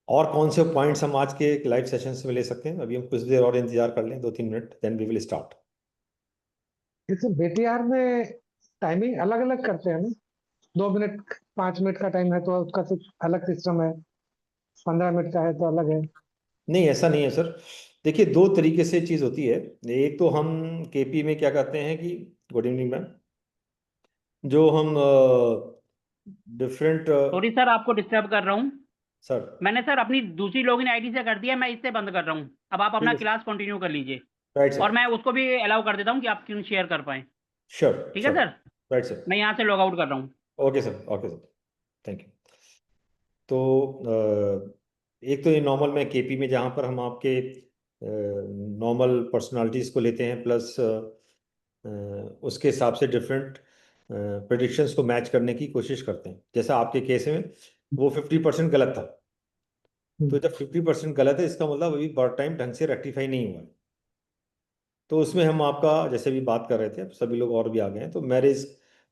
और कौन से पॉइंट्स हम आज के लाइव सेशंस में ले सकते हैं? अभी हम कुछ देर और इंतजार कर लें, 2-3 minute, then we will start. जैसे बीटीआर में टाइमिंग अलग अलग करते हैं ना। 2 मिनट 5 मिनट का टाइम है तो उसका कुछ अलग सिस्टम है। 15 मिनट का है तो अलग है। नहीं, ऐसा नहीं है सर। देखिए, दो तरीके से चीज़ होती है। एक तो हम केपी में क्या करते हैं कि, गुड इवनिंग मैम, जो हम डिफरेंट। सॉरी सर, आपको डिस्टर्ब कर रहा हूँ। सर, मैंने सर अपनी दूसरी लॉगिन आईडी से कर दिया, मैं इससे बंद कर रहा हूँ। अब आप ठीक अपना है। क्लास कंटिन्यू कर लीजिए। राइट और सर। मैं उसको भी अलाउ कर देता हूँ कि आप क्यों शेयर कर पाएँ। श्योर ठीक है श्योर। Sir, right sir. मैं यहाँ से लॉग आउट कर रहा हूँ। Okay sir, okay sir. Thank you. तो एक तो ये नॉर्मल में केपी में जहाँ पर हम आपके नॉर्मल पर्सनालिटीज़ को लेते हैं, प्लस उसके हिसाब से डिफरेंट प्रेडिक्शंस को मैच करने की कोशिश करते हैं। जैसा आपके केस में वो 50% गलत था। तो जब 50% गलत है, इसका मतलब अभी बर्थ टाइम ढंग से रेक्टिफाई नहीं हुआ है। तो उसमें हम आपका, जैसे भी बात कर रहे थे, अब सभी लोग और भी आ गए हैं, तो मैरिज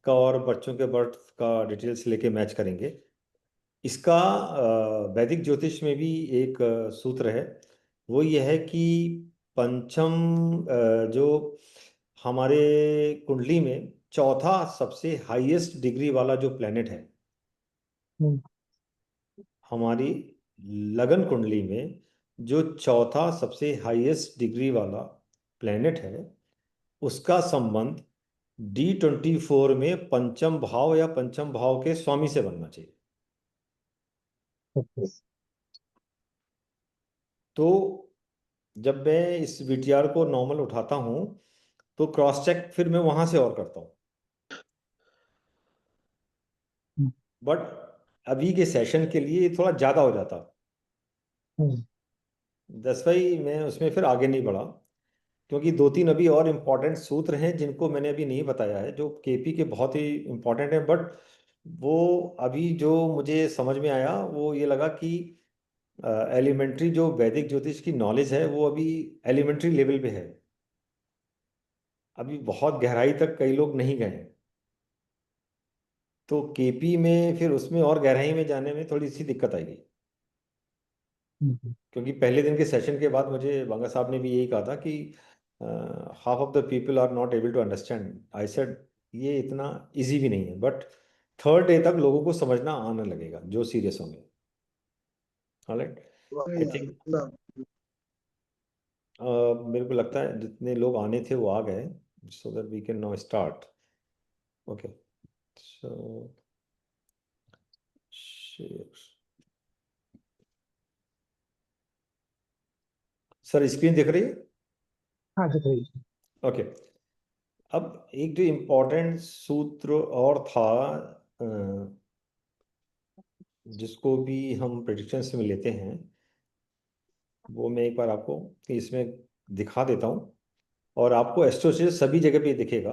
का और बच्चों के बर्थ का डिटेल्स लेके मैच करेंगे। इसका वैदिक ज्योतिष में भी एक सूत्र है। वो ये है कि पंचम, जो हमारे कुंडली में चौथा सबसे हाईएस्ट डिग्री वाला जो प्लेनेट है, हम्म। हमारी लगन कुंडली में जो चौथा सबसे हाईएस्ट डिग्री वाला प्लेनेट है, उसका संबंध D24 में पंचम भाव या पंचम भाव के स्वामी से बनना चाहिए। ओके। तो जब मैं इस वीटीआर को नॉर्मल उठाता हूं, तो क्रॉस चेक फिर मैं वहां से और करता हूं। हम्म। बट अभी के सेशन के लिए ये थोड़ा ज्यादा हो जाता। हम्म। दस भाई, मैं उसमें फिर आगे नहीं बढ़ा, क्योंकि 2-3 अभी और इम्पोर्टेंट सूत्र हैं जिनको मैंने अभी नहीं बताया है, जो केपी के बहुत ही इम्पोर्टेंट हैं। बट वो अभी जो मुझे समझ में आया, वो ये लगा कि एलिमेंट्री जो वैदिक ज्योतिष की नॉलेज है, वो अभी एलिमेंट्री लेवल पे है। अभी बहुत गहराई तक कई लोग नहीं गए हैं। तो केपी में फिर उसमें और गहराई में जाने में थोड़ी सी दिक्कत आएगी। हम्म। क्योंकि पहले दिन के सेशन के बाद मुझे बांगा साहब ने भी यही कहा था कि half of the people are not able to understand. I said ये इतना इजी भी नहीं है, बट थर्ड डे तक लोगों को समझना आने लगेगा जो सीरियस होंगे। ऑलराइट, आई थिंक मेरे को लगता है जितने लोग आने थे वो आ गए, so that we can now start. Okay, so share. Sir, screen दिख रही है? हाँ दिख रही है। ओके। अब एक जो इम्पोर्टेंट सूत्र और था, अ, जिसको भी हम प्रेडिक्शंस में लेते हैं, वो मैं एक बार आपको इसमें दिखा देता हूँ। और आपको एस्ट्रोसेट सभी जगह पे दिखेगा,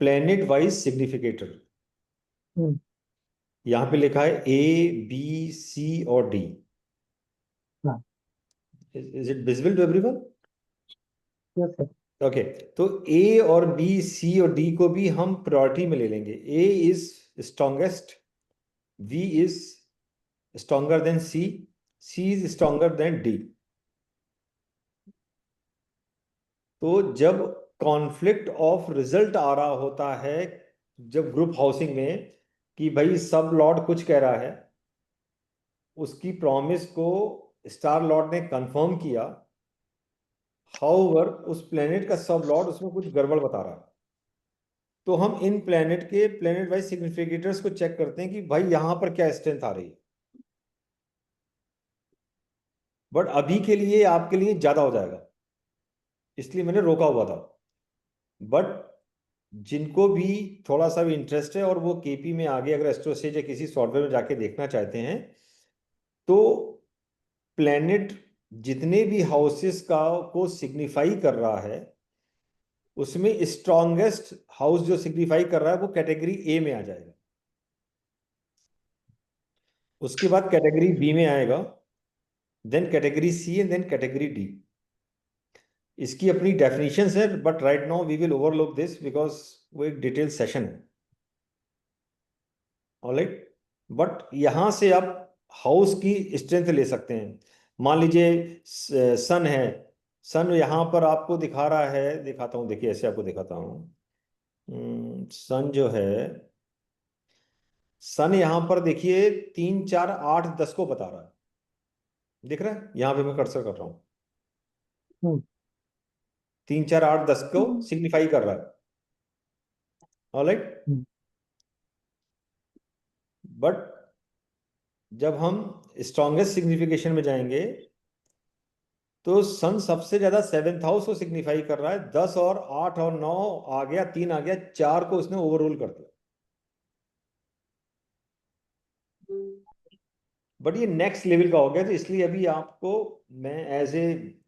प्लेनेट वाइज सिग्निफिकेटर। हम्म। यहाँ पे लिखा है A, B, C और D। हाँ। Is it visible to everyone? Yes sir. Okay. तो A और B, C और D को भी हम प्रायोरिटी में ले लेंगे। A is strongest, V is stronger than C is stronger than D। तो जब कॉन्फ्लिक्ट ऑफ रिजल्ट आ रहा होता है, जब ग्रुप हाउसिंग में, कि भाई सब लॉर्ड कुछ कह रहा है, उसकी प्रॉमिस को स्टार लॉर्ड ने कंफर्म किया, हाउएवर उस प्लेनेट का सब लॉर्ड उसमें कुछ गड़बड़ बता रहा है, तो हम इन प्लेनेट के प्लेनेट वाइज सिग्निफिकेटर्स को चेक करते हैं कि भाई यहां पर क्या स्ट्रेंथ आ रही है। बट अभी के लिए आपके लिए ज्यादा हो जाएगा, इसलिए मैंने रोका हुआ था। बट जिनको भी थोड़ा सा भी इंटरेस्ट है और वो केपी में आगे अगर एस्ट्रोसेज या किसी सॉफ्टवेयर में जाके देखना चाहते हैं, तो प्लेनेट जितने भी हाउसेस का को सिग्निफाई कर रहा है, उसमें स्ट्रॉन्गेस्ट हाउस जो सिग्निफाई कर रहा है वो कैटेगरी ए में आ जाएगा। उसके बाद कैटेगरी बी में आएगा, then category C and then category D. इसकी अपनी डेफिनेशंस है, but right now we will overlook this because वो एक डिटेल सेशन है। ऑलराइट, बट यहां से आप हाउस की स्ट्रेंथ ले सकते हैं। मान लीजिए सन है, सन यहां पर आपको दिखा रहा है, दिखाता हूं, देखिए ऐसे आपको दिखाता हूं। सन जो है, सन यहां पर देखिए 3 4 8 10 को बता रहा है, दिख रहा है, यहां पे मैं कर्सर कर रहा हूं। हम्म, 3 4 8 10 को सिग्निफाई कर रहा है। ऑलराइट। हम्म, बट जब हम स्ट्रॉन्गेस्ट सिग्निफिकेशन में जाएंगे तो सन सबसे ज्यादा 7th हाउस को सिग्निफाई कर रहा है। 10 और 8 और 9 आ गया, 3 आ गया, 4 को उसने ओवररूल कर दिया। बट ये नेक्स्ट लेवल का हो गया, तो इसलिए अभी आपको मैं एज ए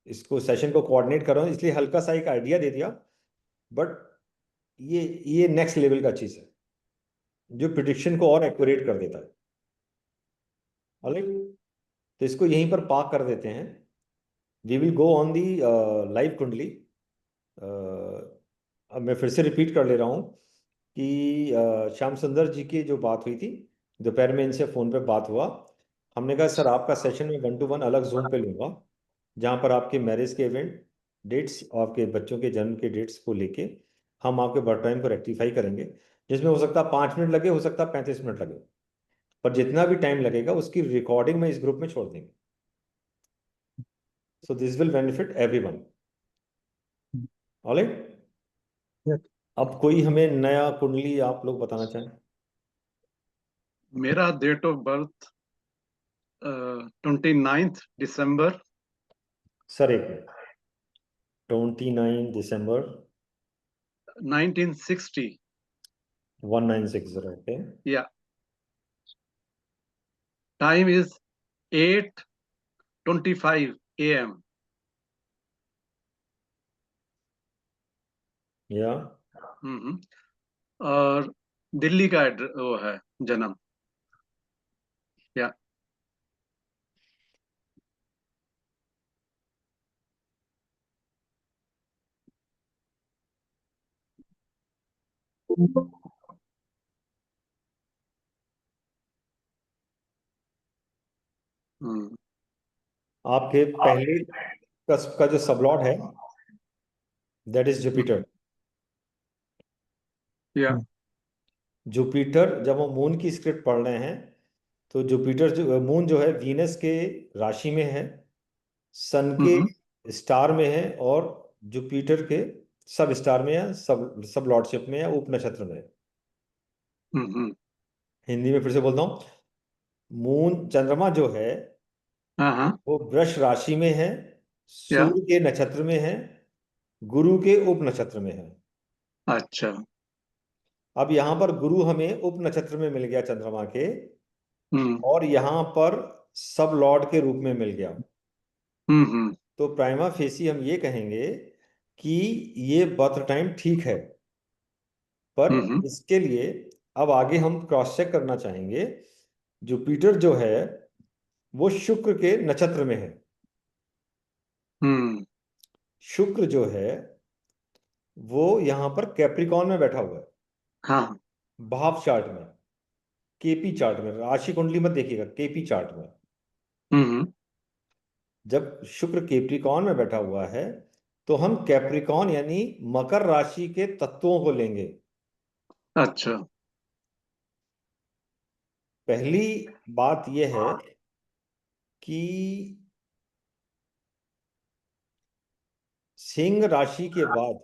इसको सेशन को कोऑर्डिनेट कर रहा हूं, इसलिए हल्का सा एक आइडिया दे दिया। बट ये नेक्स्ट लेवल का चीज है जो प्रिडिक्शन को और एक्यूरेट कर देता है। ऑलराइट, तो इसको यहीं पर पार्क कर देते हैं। We will go on the live kundli. अब मैं फिर से रिपीट कर ले रहा हूँ कि श्याम सुंदर जी की जो बात हुई थी, दोपहर में इनसे फ़ोन पे बात हुआ। हमने कहा सर आपका सेशन में 1 to 1 अलग जूम पे लूँगा, जहाँ पर आपके मैरिज के इवेंट डेट्स और आपके बच्चों के जन्म के डेट्स को लेके हम आपके बर्थ टाइम को रेक्टिफाई करेंगे, जिसमें हो सकता है 5 मिनट लगे, हो सकता है 35 मिनट लगे, पर जितना भी टाइम लगेगा उसकी रिकॉर्डिंग में इस ग्रुप में छोड़ देंगे। So this will benefit everyone. Alright. yes। अब कोई हमें नया कुंडली आप लोग बताना चाहें? मेरा डेट ऑफ बर्थ 29 दिसंबर सर एक मिनट, 29 दिसंबर 1960। 1960, okay. Yeah time is 8:25 AM। या और दिल्ली का वो है जन्म। या हम्म आपके पहले कस्प का जो सबलॉर्ड है दैट इज जुपिटर। या जुपिटर जब हम मून की स्क्रिप्ट पढ़ रहे हैं तो जुपिटर जो मून जो है वीनस के राशि में है, सन के हम्म स्टार में है, और जुपिटर के सब स्टार में है, सब लॉर्डशिप में है, उप नक्षत्र में है। हम्म हिंदी में फिर से बोलता हूँ, मून चंद्रमा जो है हाँ हाँ। वो वृष राशि में है, या सूर्य के नक्षत्र में है, गुरु के उप नक्षत्र में है। अच्छा। अब यहां पर गुरु हमें उप नक्षत्र में मिल गया चंद्रमा के, हम्म और यहां पर सब लॉर्ड के रूप में मिल गया। हम्म तो प्राइमा फेसी हम ये कहेंगे कि ये बर्थ टाइम ठीक है, पर हम्म इसके लिए अब आगे हम क्रॉस चेक करना चाहेंगे। जुपिटर जो है वो शुक्र के नक्षत्र में है। हम्म शुक्र जो है वो यहां पर कैप्रिकॉन में बैठा हुआ है, हाँ। भाव चार्ट में, केपी चार्ट में, राशि कुंडली मत देखिएगा, केपी चार्ट में। हम्म जब शुक्र कैप्रिकॉन में बैठा हुआ है तो हम कैप्रिकॉन यानी मकर राशि के तत्वों को लेंगे। अच्छा। पहली बात यह है कि सिंह राशि के बाद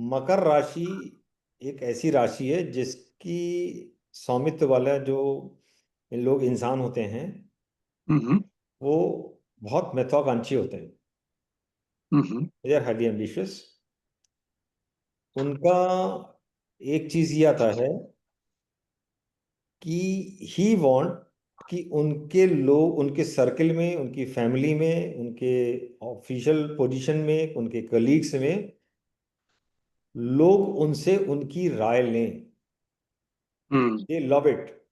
मकर राशि एक ऐसी राशि है जिसकी स्वामित्व वाला जो लोग इंसान होते हैं हम्म वो बहुत महत्वाकांक्षी होते हैं। हम्म दे आर हाईली एम्बिशियस। उनका एक चीज ये आता है कि ही वांट कि उनके लोग, उनके सर्कल में, उनकी फैमिली में, उनके ऑफिशियल पोजीशन में, उनके कलीग्स में लोग उनसे उनकी राय लें। Hmm they love it.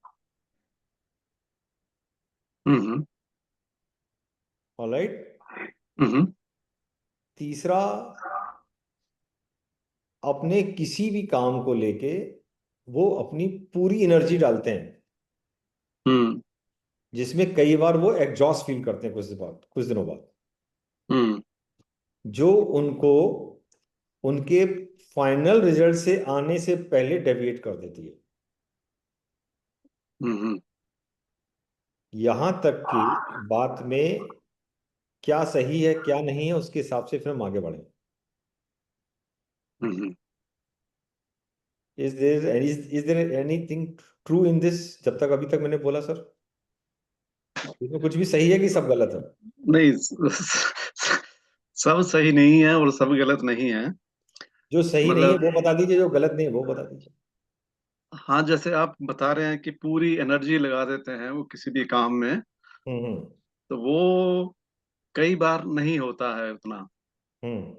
Hmm alright. हम्म तीसरा, अपने किसी भी काम को लेके वो अपनी पूरी एनर्जी डालते हैं, हम्म जिसमें कई बार वो एग्जॉस्ट फील करते हैं कुछ दिनों बाद, हम्म जो उनको उनके फाइनल रिजल्ट से आने से पहले डेविएट कर देती है। हम्म यहां तक कि बात में क्या सही है क्या नहीं है उसके हिसाब से फिर हम आगे बढ़े। Hmm is there anything true in this, जब तक अभी तक मैंने बोला सर, इसमें कुछ भी सही है कि सब गलत है? नहीं, सब सही नहीं है और सब गलत नहीं है। जो सही नहीं है मतलब वो बता दीजिए, जो गलत नहीं है वो बता दीजिए। हाँ, जैसे आप बता रहे हैं कि पूरी एनर्जी लगा देते हैं वो किसी भी काम में, हम्म। तो वो कई बार नहीं होता है उतना। हम्म।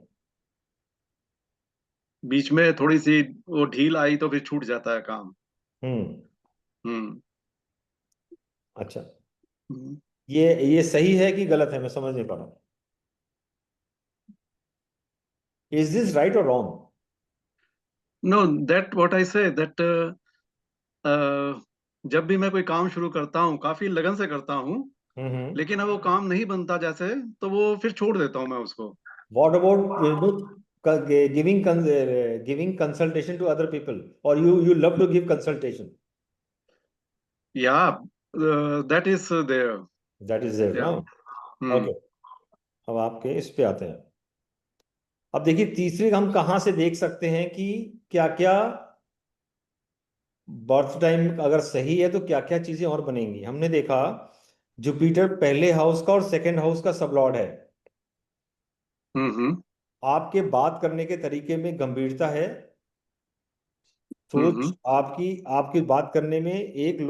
बीच में थोड़ी सी वो ढील आई तो फिर छूट जाता है काम। हम्म। हम्म अच्छा, हम्म। ये सही है कि गलत है, मैं समझ नहीं पा रहा। इज दिस राइट और wrong? No, that what I say that जब भी मैं कोई काम शुरू करता हूँ काफी लगन से करता हूँ, हम्म। लेकिन अब वो काम नहीं बनता जैसे, तो वो फिर छोड़ देता हूँ मैं उसको। What about giving consultation to other people, और you love to give consultation? या that is there. That is there या ना। हम्म ओके, अब आपके इस पे आते हैं। अब देखिए, तीसरे हम कहाँ से देख सकते हैं कि क्या क्या बर्थ टाइम अगर सही है तो क्या क्या चीजें और बनेंगी। हमने देखा जुपिटर पहले हाउस का और सेकंड हाउस का सबलॉर्ड है। हम्म आपके बात करने के तरीके में गंभीरता है, सोच हम्म आपकी आपकी बात करने में एक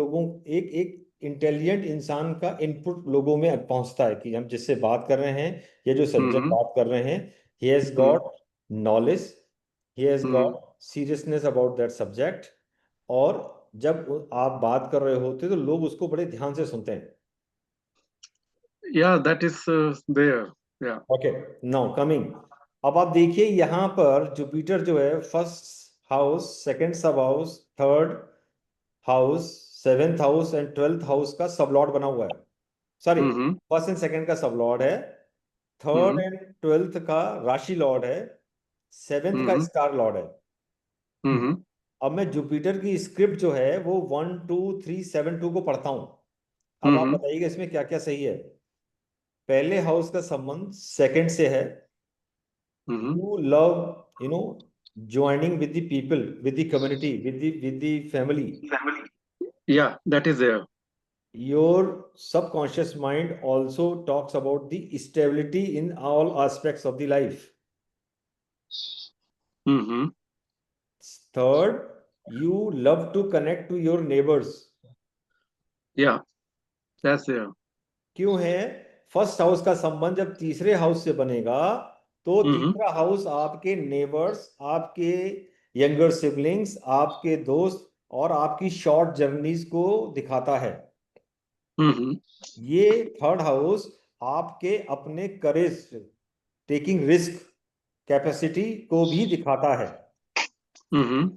एक इंटेलिजेंट इंसान का इनपुट लोगों में पहुंचता है कि हम जिससे बात कर रहे हैं, ये जो सज्जन हम्म बात कर रहे हैं, he has hmm got knowledge, he has hmm got seriousness about that subject. और जब आप बात कर रहे होते तो लोग उसको बड़े ध्यान से सुनते हैं। या दैट इज देयर। या ओके, नाउ कमिंग, अब आप देखिए यहाँ पर जुपिटर जो है फर्स्ट हाउस, सेकंड सब house, third house, seventh house and twelfth house का सब लॉर्ड बना हुआ है। Sorry, hmm first and second का सब लॉर्ड है, थर्ड हम्म एंड ट्वेल्थ का राशि लॉर्ड है, सेवेंथ का हम्म स्टार लॉर्ड है। हम्म अब मैं जुपिटर की स्क्रिप्ट जो है वो 1 2 3 7 2 को पढ़ता हूं। अब आप हम्म बताइएगा इसमें क्या क्या सही है। पहले हाउस का संबंध सेकंड से है, हम्म you love, you know, joining with the people, with the community, with the family. Yeah that is there. Your subconscious mind also talks about the stability in all aspects of the life. Hmm Third, you love to connect to your neighbors. या that's there. क्यों है? First house का संबंध जब तीसरे house से बनेगा तो हम्म तीसरा हाउस आपके नेबर्स, आपके यंगर सिबलिंग्स, आपके दोस्त और आपकी शॉर्ट जर्नीज को दिखाता है। हम्म ये थर्ड हाउस आपके अपने करेज, टेकिंग रिस्क कैपेसिटी को भी दिखाता है। Hmm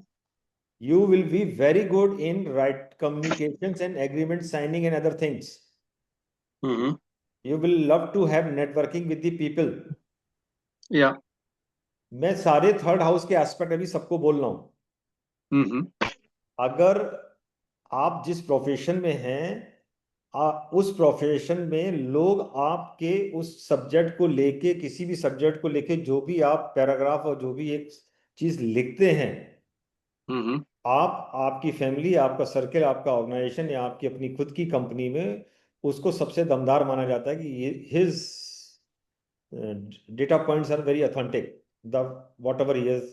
you will be very good in write communications and agreement signing and other things. Hmm you will love to have networking with the people. या मैं सारे थर्ड हाउस के एस्पेक्ट अभी सबको बोल रहा हूं। हम्म अगर आप जिस प्रोफेशन में हैं, उस प्रोफेशन में लोग आपके उस सब्जेक्ट को लेके, किसी भी सब्जेक्ट को लेके जो भी आप पैराग्राफ और जो भी एक चीज लिखते हैं, हम्म आप, आपकी फैमिली, आपका सर्कल, आपका ऑर्गेनाइजेशन या आपकी अपनी खुद की कंपनी में उसको सबसे दमदार माना जाता है कि ये his data points are very authentic, the whatever he has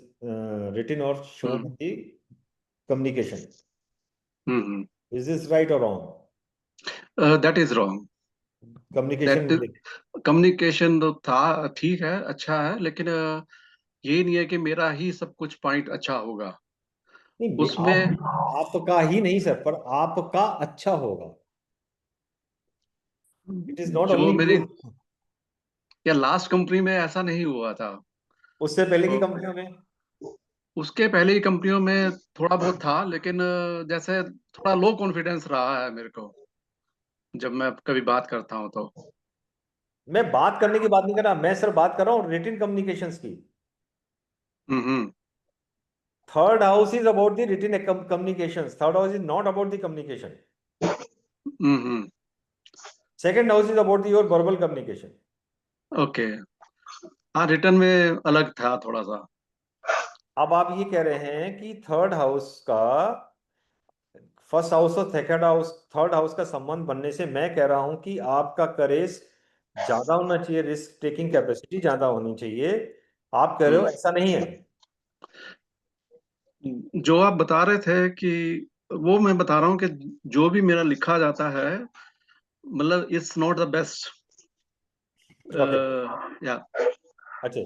written और shown in the communication. Hmm is this right और wrong? That is wrong. Communication, that communication तो था, ठीक है, अच्छा है, लेकिन ये नहीं है कि मेरा ही सब कुछ पॉइंट अच्छा होगा नहीं उसमें। आपका ही नहीं सर, पर आपका अच्छा होगा। इट इज नॉट जो ओनली मेरी यू। या लास्ट कंपनी में ऐसा नहीं हुआ था। उससे पहले की तो कंपनियों में? उसके पहले ही कंपनियों में थोड़ा बहुत था, लेकिन जैसे थोड़ा लो कॉन्फिडेंस रहा है मेरे को जब मैं कभी बात करता हूँ तो। मैं बात करने की बात नहीं कर रहा, मैं सर बात कर रहा हूँ रिटन कम्युनिकेशंस की। Hmm third house is about the written communications, third house is not about the communication. Hmm second house is about your verbal communication. Okay. हाँ, रिटर्न में अलग था थोड़ा सा। अब आप ये कह रहे हैं कि थर्ड हाउस का, फर्स्ट हाउस और सेकंड हाउस, थर्ड हाउस का संबंध बनने से मैं कह रहा हूं कि आपका करेज ज्यादा होना चाहिए, रिस्क टेकिंग कैपेसिटी ज्यादा होनी चाहिए। आप कह रहे हो हम्म ऐसा नहीं है। जो आप बता रहे थे कि वो मैं बता रहा हूँ कि जो भी मेरा लिखा जाता है, मतलब it's not the best. Okay. या अच्छा,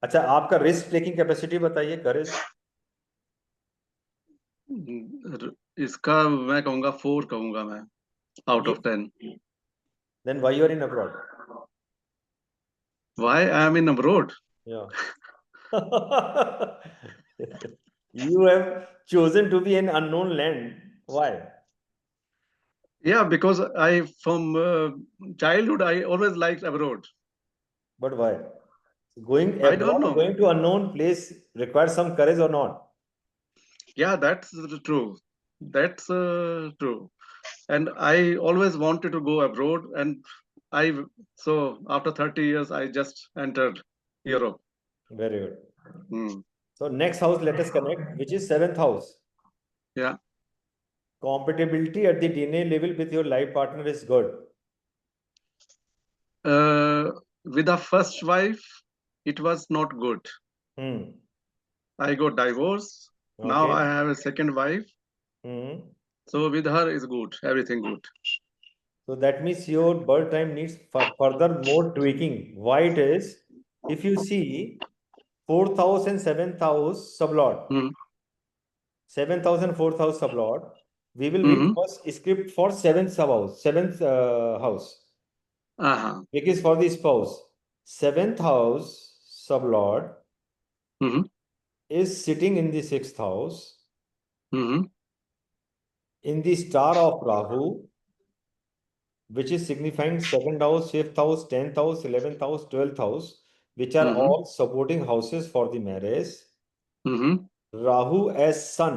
अच्छा आपका रिस्क टेकिंग कैपेसिटी बताइए, करेज। इसका मैं कहूँगा 4 कहूँगा मैं, आउट ये of 10। Then why you are in abroad? Why I am in abroad? Yeah you have chosen to be in unknown land. Why? Yeah, because I from childhood I always liked abroad. But why? Going I don't abroad, know. going to unknown place requires some courage or not? Yeah, that's true. That's true. And I always wanted to go abroad, and I so after 30 years I just entered Europe. Very good. Hmm. So next house, let us connect, which is seventh house. Yeah. Compatibility at the DNA level with your life partner is good. With the first wife, it was not good. Hmm. I got divorced. Now I Okay. have a second wife. Hmm. So with her is good. Everything good. So that means your birth time needs further more tweaking. Why it is? If you see fourth house and seventh house sublot, Hmm. 7,000, 4,000 sublot. We will read Mm-hmm. first script for seventh sub house, seventh house, Uh-huh. which is for the spouse. Seventh house sublot Mm-hmm. is sitting in the sixth house, Mm-hmm. in the star of Rahu, which is signifying second house, fifth house, 10th house, 11th house, 12th house, which are Mm-hmm. all supporting houses for the marriage. Mm-hmm. Rahu as sun.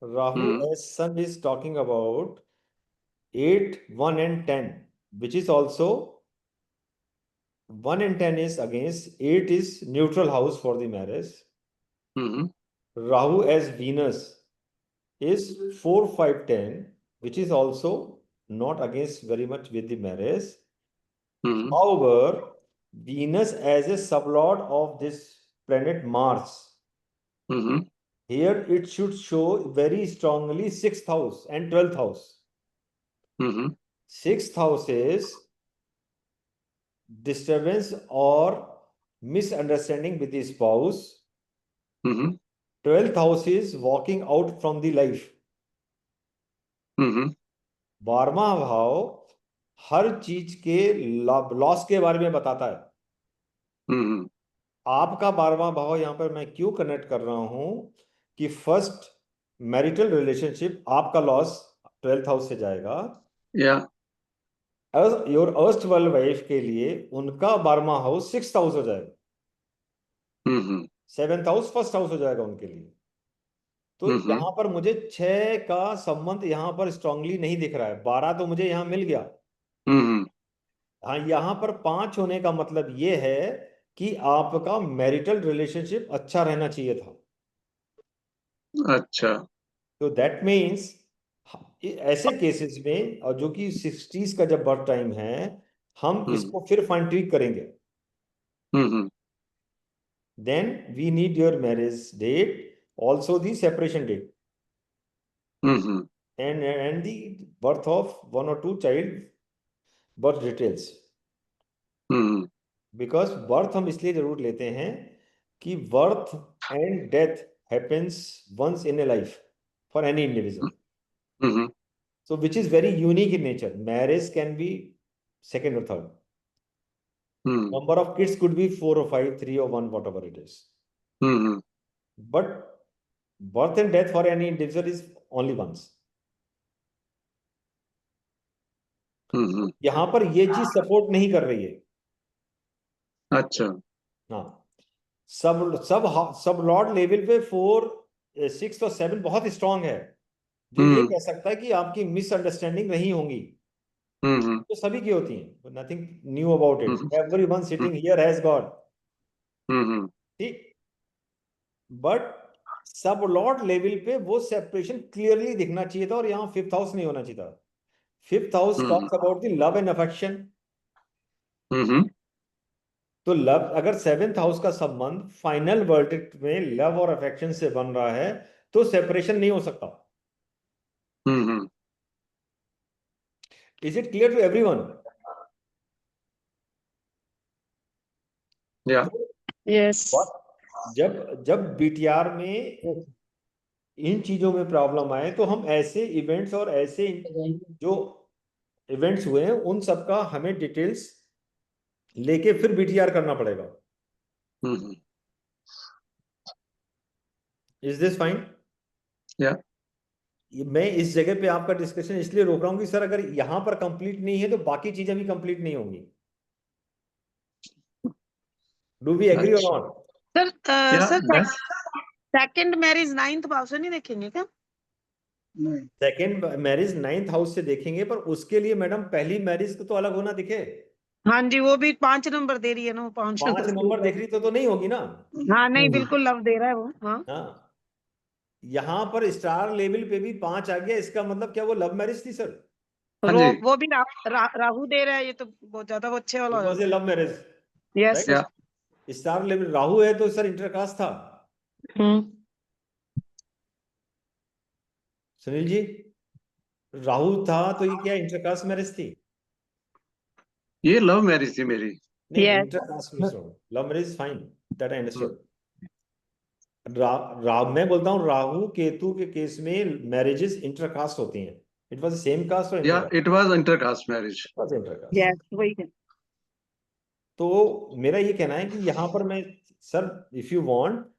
Rahu Mm-hmm. as sun is talking about 8, 1 and 10, which is also 1 and 10 is against, 8 is neutral house for the marriage. Mm-hmm. Rahu as Venus is 4, 5, 10, which is also not against very much with the marriage. Mm-hmm. However, Venus as a sublord of this planet Mars, Mm-hmm. here it should show very strongly 6th house and 12th house. Mm-hmm. 6th house is disturbance or misunderstanding with the spouse. Mm-hmm. 12th house is walking out from the life. Mm-hmm. 12वां भाव हर चीज के loss के बारे में बताता है। Mm-hmm. आपका 12वां भाव यहां पर मैं क्यों कनेक्ट कर रहा हूं कि फर्स्ट मैरिटल रिलेशनशिप आपका लॉस 12th हाउस से जाएगा। Yeah. Your erst world wife के लिए उनका 12वां हाउस 6th हाउस हो जाएगा, Mm-hmm. 7th house first house हो जाएगा उनके लिए। तो Mm-hmm. यहां पर मुझे 6 का संबंध यहां पर स्ट्रांगली नहीं दिख रहा है, 12 तो मुझे यहां मिल गया। Mm-hmm. हाँ, यहां पर 5 होने का मतलब ये है कि आपका मैरिटल रिलेशनशिप अच्छा रहना चाहिए था। अच्छा। तो दैट मीन्स ऐसे केसेस में, और जो कि 60s का जब बर्थ टाइम है, हम Mm-hmm. इसको फिर फाइन ट्यून करेंगे। Mm-hmm. Then we need your marriage date, also the separation date, Mm-hmm. And the birth of 1 or 2 child birth details. Mm-hmm. Because birth हम इसलिए जरूर लेते हैं कि birth and death happens once in a life for any individual, Mm-hmm. so which is very unique in nature. Marriage can be second or third, Mm-hmm. number of kids could be 4 or 5, 3 or 1, whatever it is. Mm-hmm. but birth and death for any individual is only once. यहाँ पर ये चीज support नहीं कर रही है। अच्छा, हाँ, सब लॉर्ड लेवल पे 4, 6 और 7 बहुत स्ट्रांग है, जो ये कह सकता है कि आपकी मिसअंडरस्टैंडिंग नहीं होंगी, तो सभी की होती हैं, nothing knew about it, everyone sitting here has God, ठीक। बट सब लॉर्ड लेवल पे वो सेपरेशन क्लियरली दिखना चाहिए था, और यहाँ 5th हाउस नहीं होना चाहिए था। 5th house talks about the love and affection, तो लव, अगर 7th हाउस का संबंध फाइनल वर्डिक्ट में लव और अफेक्शन से बन रहा है, तो सेपरेशन नहीं हो सकता। Is it clear to everyone? Yeah yes. जब जब बीटीआर में इन चीजों में प्रॉब्लम आए, तो हम ऐसे इवेंट्स और ऐसे जो इवेंट्स हुए हैं उन सब का हमें डिटेल्स लेके फिर बीटीआर करना पड़ेगा। Is this fine? या मैं इस जगह पे आपका डिस्कशन इसलिए रोक रहा हूं कि सर अगर यहां पर कंप्लीट नहीं है तो बाकी चीजें भी कंप्लीट नहीं होंगी। डू वी एग्री और नॉट? सर सर बस सेकंड मैरिज 9th हाउस से नहीं देखेंगे क्या? सेकेंड मैरिज 9th हाउस से देखेंगे, पर उसके लिए मैडम पहली मैरिज को तो अलग होना दिखे। हाँ जी, वो भी 5 नंबर दे रही है ना, वो 5 5 नंबर देख रही तो नहीं होगी ना। हाँ नहीं, बिल्कुल लव दे रहा है वो। हाँ हाँ, यहाँ पर स्टार लेवल पे भी 5 आ गया, इसका मतलब क्या वो लव मैरिज थी सर? हाँ जी। वो भी राहु दे रहा है, ये तो बहुत ज्यादा वो अच्छे वाला हो was a love marriage, yes. या स्टार लेवल राहु है तो सर इंटरकास्ट था। सुनील जी, राहु था तो ये क्या इंटरकास्ट मैरिज थी? ये लव मैरिज थी मेरी। नहीं, Yes. Intercaste love marriage fine, that I understood. मैं बोलता हूँ राहु केतु के केस में मैरिजेस इंटरकास्ट होती हैं। इट वाज सेम कास्ट और या intercaste? It was intercaste marriage. Was intercaste. Yes, वही है। तो मेरा ये कहना है कि यहाँ पर मैं, sir if you want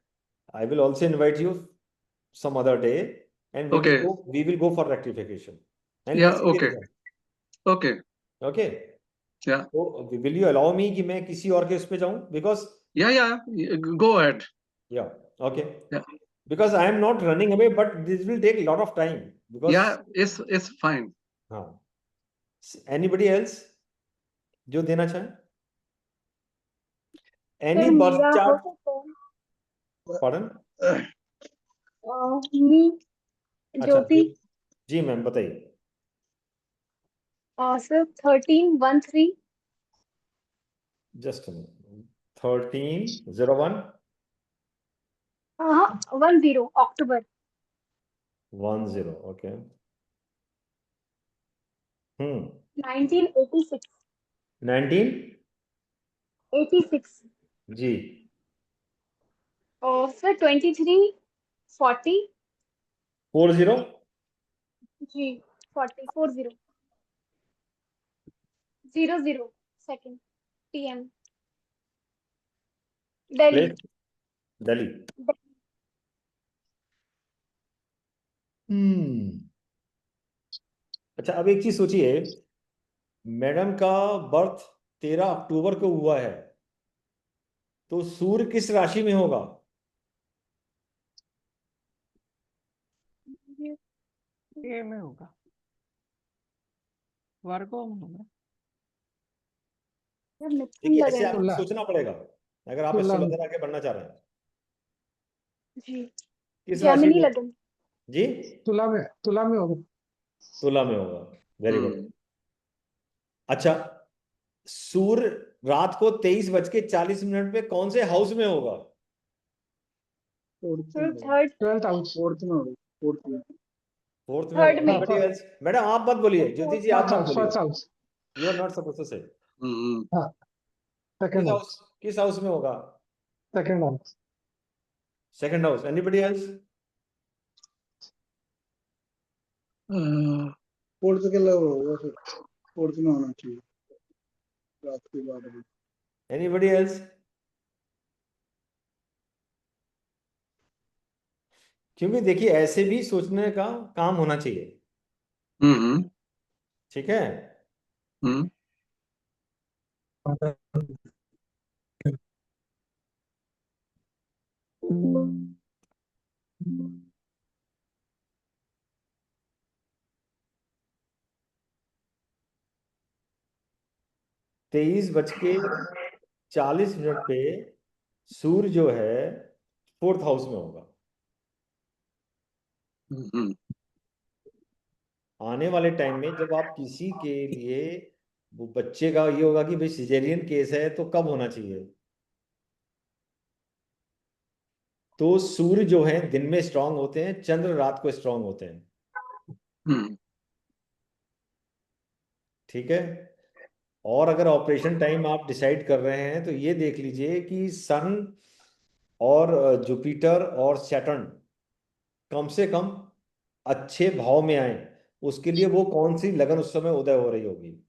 I will also invite you some other day and Okay. we will go for rectification and Yeah, let's see the okay. result. Okay. Okay, Yeah. so will you allow me कि मैं किसी और के उस पे जाऊं, because Yeah. Go ahead. yeah, okay, Yeah. because I am not running away, but this will take a lot of time because Yeah, it's fine. हाँ, anybody else जो देना चाहे? Any birth chart? Pardon? ज्योति जी ma'am बताइए। Sir 13/1/3 Just a minute. 13/01 10 October 10, okay. 1986 19 जी, और sir 23/40 40 जी 40 00 second PM Delhi place Delhi. अच्छा, अब एक चीज सोचिए, मैडम का बर्थ 13 अक्टूबर को हुआ है, तो सूर्य किस राशि में होगा? ये में होगा, वर्गो में होगा। देखिए ऐसे आपको तुला। सोचना पड़ेगा, अगर आप तुला। एस्ट्रोलॉजर आगे बढ़ना चाह रहे हैं। जी किस राशि जेमिनी में? लगन जी, तुला में होगा। तुला में होगा, वेरी गुड। अच्छा, सूर्य रात को 23:40 पे कौन से हाउस में होगा? Third 12th house. फोर्थ में Third होगा। में। Anybody else? मैडम आप मत बोलिए, ज्योति जी आप मत बोलिए, first house. You are not supposed to say. हाँ, सेकंड हाउस। किस हाउस में होगा? Second house. Second house. Anybody else? Fourth के लिए होगा फिर, फोर्थ में होना चाहिए रात के बाद में। Anybody else? क्योंकि देखिए ऐसे भी सोचने का काम होना चाहिए। हम्म ठीक है। हम्म 23:40 पे सूर्य जो है 4th हाउस में होगा। हम्म आने वाले टाइम में जब आप किसी के लिए, वो बच्चे का ये होगा कि भाई सिजेरियन केस है तो कब होना चाहिए, तो सूर्य जो है दिन में स्ट्रांग होते हैं, चंद्र रात को स्ट्रांग होते हैं। हम्म ठीक है। और अगर ऑपरेशन टाइम आप डिसाइड कर रहे हैं तो ये देख लीजिए कि सन और जुपिटर और सैटर्न कम से कम अच्छे भाव में आए, उसके लिए वो कौन सी लगन उस समय उदय हो रही होगी।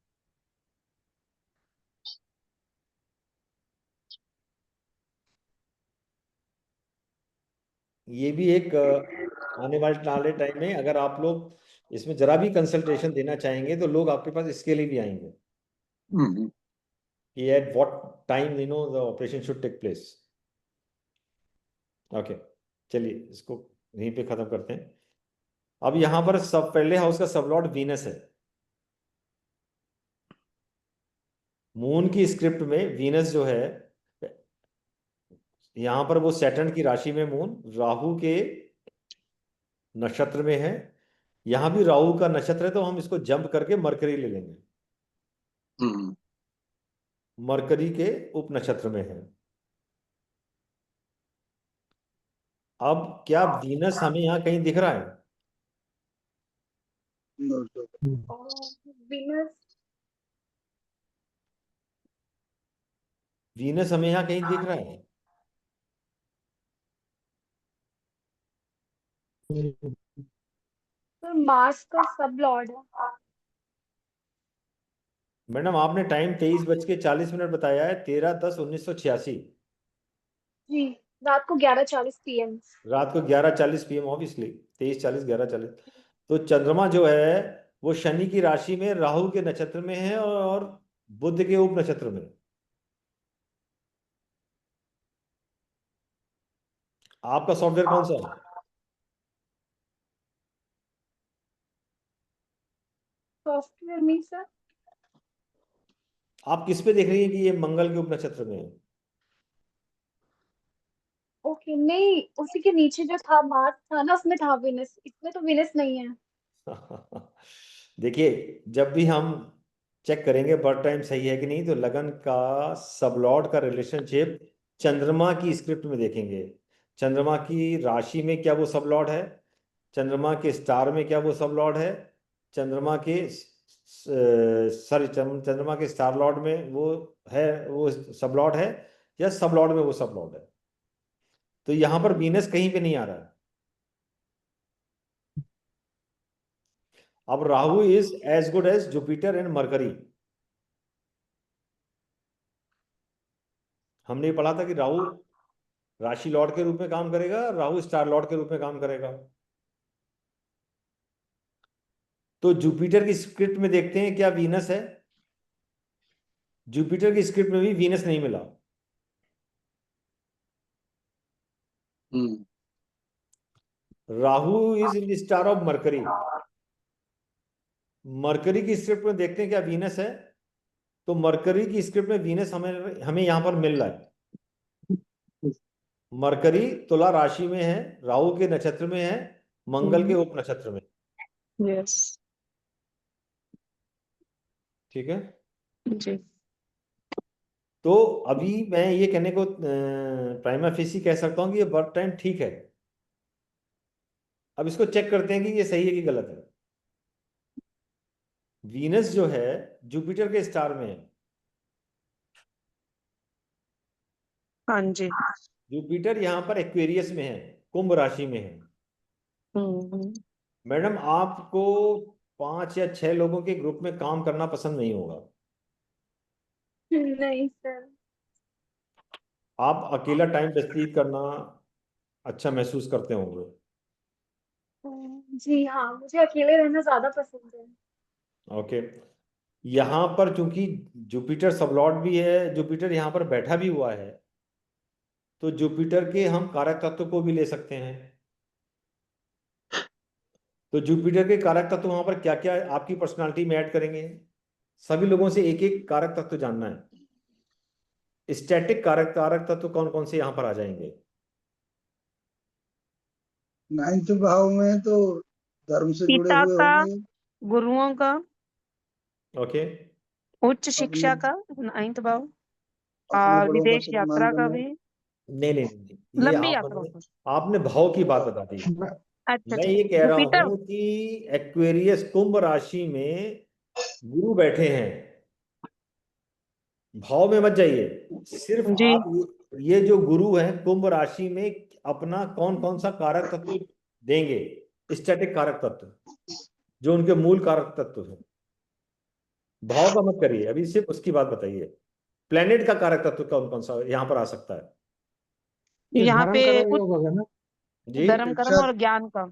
ये भी एक आने वाले टाइम में अगर आप लोग इसमें जरा भी कंसल्टेशन देना चाहेंगे तो लोग आपके पास इसके लिए भी आएंगे हम्म कि at what time the operation should take place. Okay, चलिए इसको यहीं पे खत्म करते हैं। अब यहां पर सब पहले हाउस का सबलॉर्ड वीनस है। मून की स्क्रिप्ट में वीनस जो है, यहां पर वो सैटर्न की राशि में मून राहु के नक्षत्र में है। यहां भी राहु का नक्षत्र है तो हम इसको जंप करके मरकरी ले लेंगे। हम्म मरकरी के उप नक्षत्र में है। अब क्या वीनस हमें यहाँ कहीं दिख रहा है? No, sir. विनस वीनस हमें यहाँ कहीं दिख रहा है? तो मार्स का सब लॉर्ड है। मैडम आपने टाइम 23:40 बताया है, 13/10/1986। जी, रात को 11:40 PM। रात को 11:40 PM ऑब्वियसली, 23:40 11:40। तो चंद्रमा जो है वो शनि की राशि में राहु के नक्षत्र में है और बुध के उप नक्षत्र में। आपका सॉफ्टवेयर कौन सा है? सॉफ्टवेयर में सर। आप किस पे देख रही हैं कि ये मंगल के उप नक्षत्र में है? ओके, नहीं उसी के नीचे जो था मार्स था ना, उसमें था विनस, इसमें तो विनस नहीं है। देखिए जब भी हम चेक करेंगे बर्थ टाइम सही है कि नहीं, तो लगन का सबलॉर्ड का रिलेशनशिप चंद्रमा की स्क्रिप्ट में देखेंगे। चंद्रमा की राशि में क्या वो सबलॉर्ड है, चंद्रमा के स्टार में क्या वो सबलॉर्ड है, चंद्रमा के सॉरी चंद्रमा के स्टार लॉर्ड में वो है, वो सबलॉर्ड है, या सबलॉर्ड में वो सबलॉर्ड है। तो यहां पर वीनस कहीं पे नहीं आ रहा है। अब Rahu is as good as Jupiter and Mercury. हमने ये पढ़ा था कि राहु राशि लॉर्ड के रूप में काम करेगा, राहु स्टार लॉर्ड के रूप में काम करेगा। तो जुपिटर की स्क्रिप्ट में देखते हैं क्या वीनस है। जुपिटर की स्क्रिप्ट में भी वीनस नहीं मिला। Hmm Rahu is in the star of Mercury. Mercury की स्क्रिप्ट में देखते हैं क्या वीनस है। तो मरकरी की स्क्रिप्ट में वीनस हमें हमें यहां पर मिल रहा है। मरकरी तुला राशि में है, राहु के नक्षत्र में है, मंगल के उप नक्षत्र में। यस ठीक है। जी। तो अभी मैं ये कहने को प्राइमा फेसी कह सकता हूँ कि ये बर्थ टाइम ठीक है। अब इसको चेक करते हैं कि ये सही है कि गलत है। वीनस जो है जुपिटर के स्टार में है। हाँ जी। जुपिटर यहाँ पर एक्वेरियस में है, कुंभ राशि में है। हम्म मैडम आपको 5 या 6 लोगों के ग्रुप में काम करना पसंद नहीं होगा। नहीं सर। आप अकेला टाइम व्यतीत करना अच्छा महसूस करते होंगे। जी हाँ, मुझे अकेले रहना ज्यादा पसंद है। ओके, यहाँ पर चूंकि जुपिटर सबलॉर्ड भी है, जुपिटर यहाँ पर बैठा भी हुआ है, तो जुपिटर के हम कारक तत्व को भी ले सकते हैं। तो जुपिटर के कारक तत्व वहां पर क्या क्या आपकी पर्सनालिटी में ऐड करेंगे? सभी लोगों से एक एक कारक तत्व जानना है। स्टैटिक कारक कारक तत्व कौन कौन से यहाँ पर आ जाएंगे? 9th भाव में तो धर्म से जुड़े पिता हुए का, होंगे गुरुओं का, ओके। उच्च अपने शिक्षा का 9th भाव, अपने और बड़ों का विदेश सम्मान यात्रा का करना। भी, नहीं नहीं नहीं, ये लंबी यात्राओं का। आपने भाव की बात बता दी। अच्छा मैं अच्छा, ये कह रहा जुपिटर। हूं कि एक्वेरियस कुंभ राशि में गुरु बैठे हैं, भाव में मत जाइए, सिर्फ जी। आप ये जो गुरु हैं कुंभ राशि में अपना कौन कौन सा कारक तत्व देंगे, स्टैटिक कारक तत्व जो उनके मूल कारक तत्व है। भाव का मत करिए अभी, सिर्फ उसकी बात बताइए। प्लेनेट का कारक तत्व कौन कौन सा यहाँ पर आ सकता है? ये यहाँ धर्म पे कर्म उच्च योग होगा ना। जी, धर्म कर्म शिक्षा और ज्ञान का।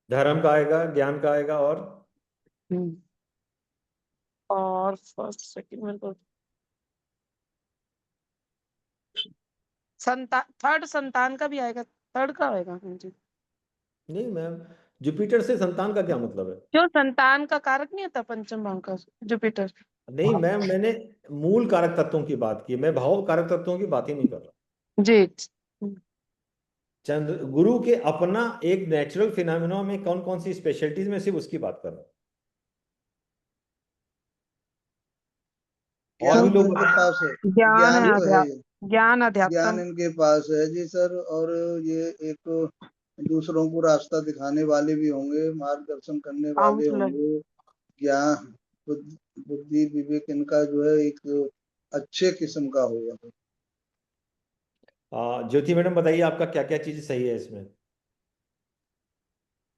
धर्म का आएगा, ज्ञान का आएगा, और हम्म। और फर्स्ट सेकंड में तो थर्ड संतान का भी आएगा, थर्ड का आएगा। हाँ जी। नहीं मैम, जुपिटर से संतान का क्या मतलब है? जो संतान का कारक नहीं होता पंचम भाव का, जुपिटर। नहीं मैम, मैंने मूल कारक तत्वों की बात की, मैं भाव कारक तत्वों की बात ही नहीं कर रहा। जी। चंद्र गुरु के अपना एक नेचुरल फिनोमिना में कौन कौन सी स्पेशलिटीज में, सिर्फ उसकी बात कर रहा हूँ। और भी ज्ञान लोग इनके बताएं। पास है। ज्ञान है, ज्ञान तो है ये, अध्यात्म, ज्ञान ज्ञान अध्यात्म। इनके पास है जी सर। और ये एक दूसरों को रास्ता दिखाने वाले भी होंगे, मार्गदर्शन करने वाले काउंसलर। होंगे। ज्ञान, बुद्धि विवेक इनका जो है एक अच्छे किस्म का होगा। ज्योति मैडम बताइए, आपका क्या क्या चीज सही है इसमें?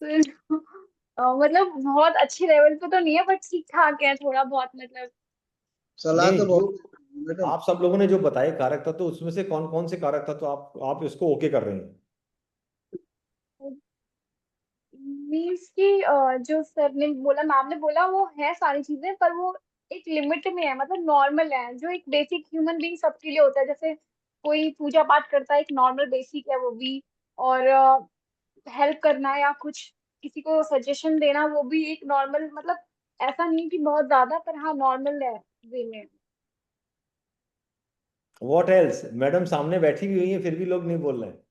तो मतलब बहुत अच्छे लेवल पे तो नहीं है, बट ठीक ठाक है थोड़ा बहुत, मतलब सलाह तो नहीं, जो बहुत मैडम। आप सब लोगों ने जो बताए कारक तत्व, तो उसमें से कौन कौन से कारक तत्व आप इसको ओके कर रहे हैं? मीन्स कि जो सर ने बोला, मैम ने बोला, वो है सारी चीजें, पर वो एक लिमिट में है, मतलब नॉर्मल है, जो एक बेसिक ह्यूमन बीइंग सबके लिए होता है। जैसे कोई पूजा पाठ करता है, एक नॉर्मल बेसिक है वो भी। और हेल्प करना या कुछ किसी को सजेशन देना, वो भी एक नॉर्मल, मतलब ऐसा नहीं कि बहुत ज्यादा, पर हाँ नॉर्मल है वे में। What else? मैडम सामने बैठी हुई है फिर भी लोग नहीं बोल रहे हैं।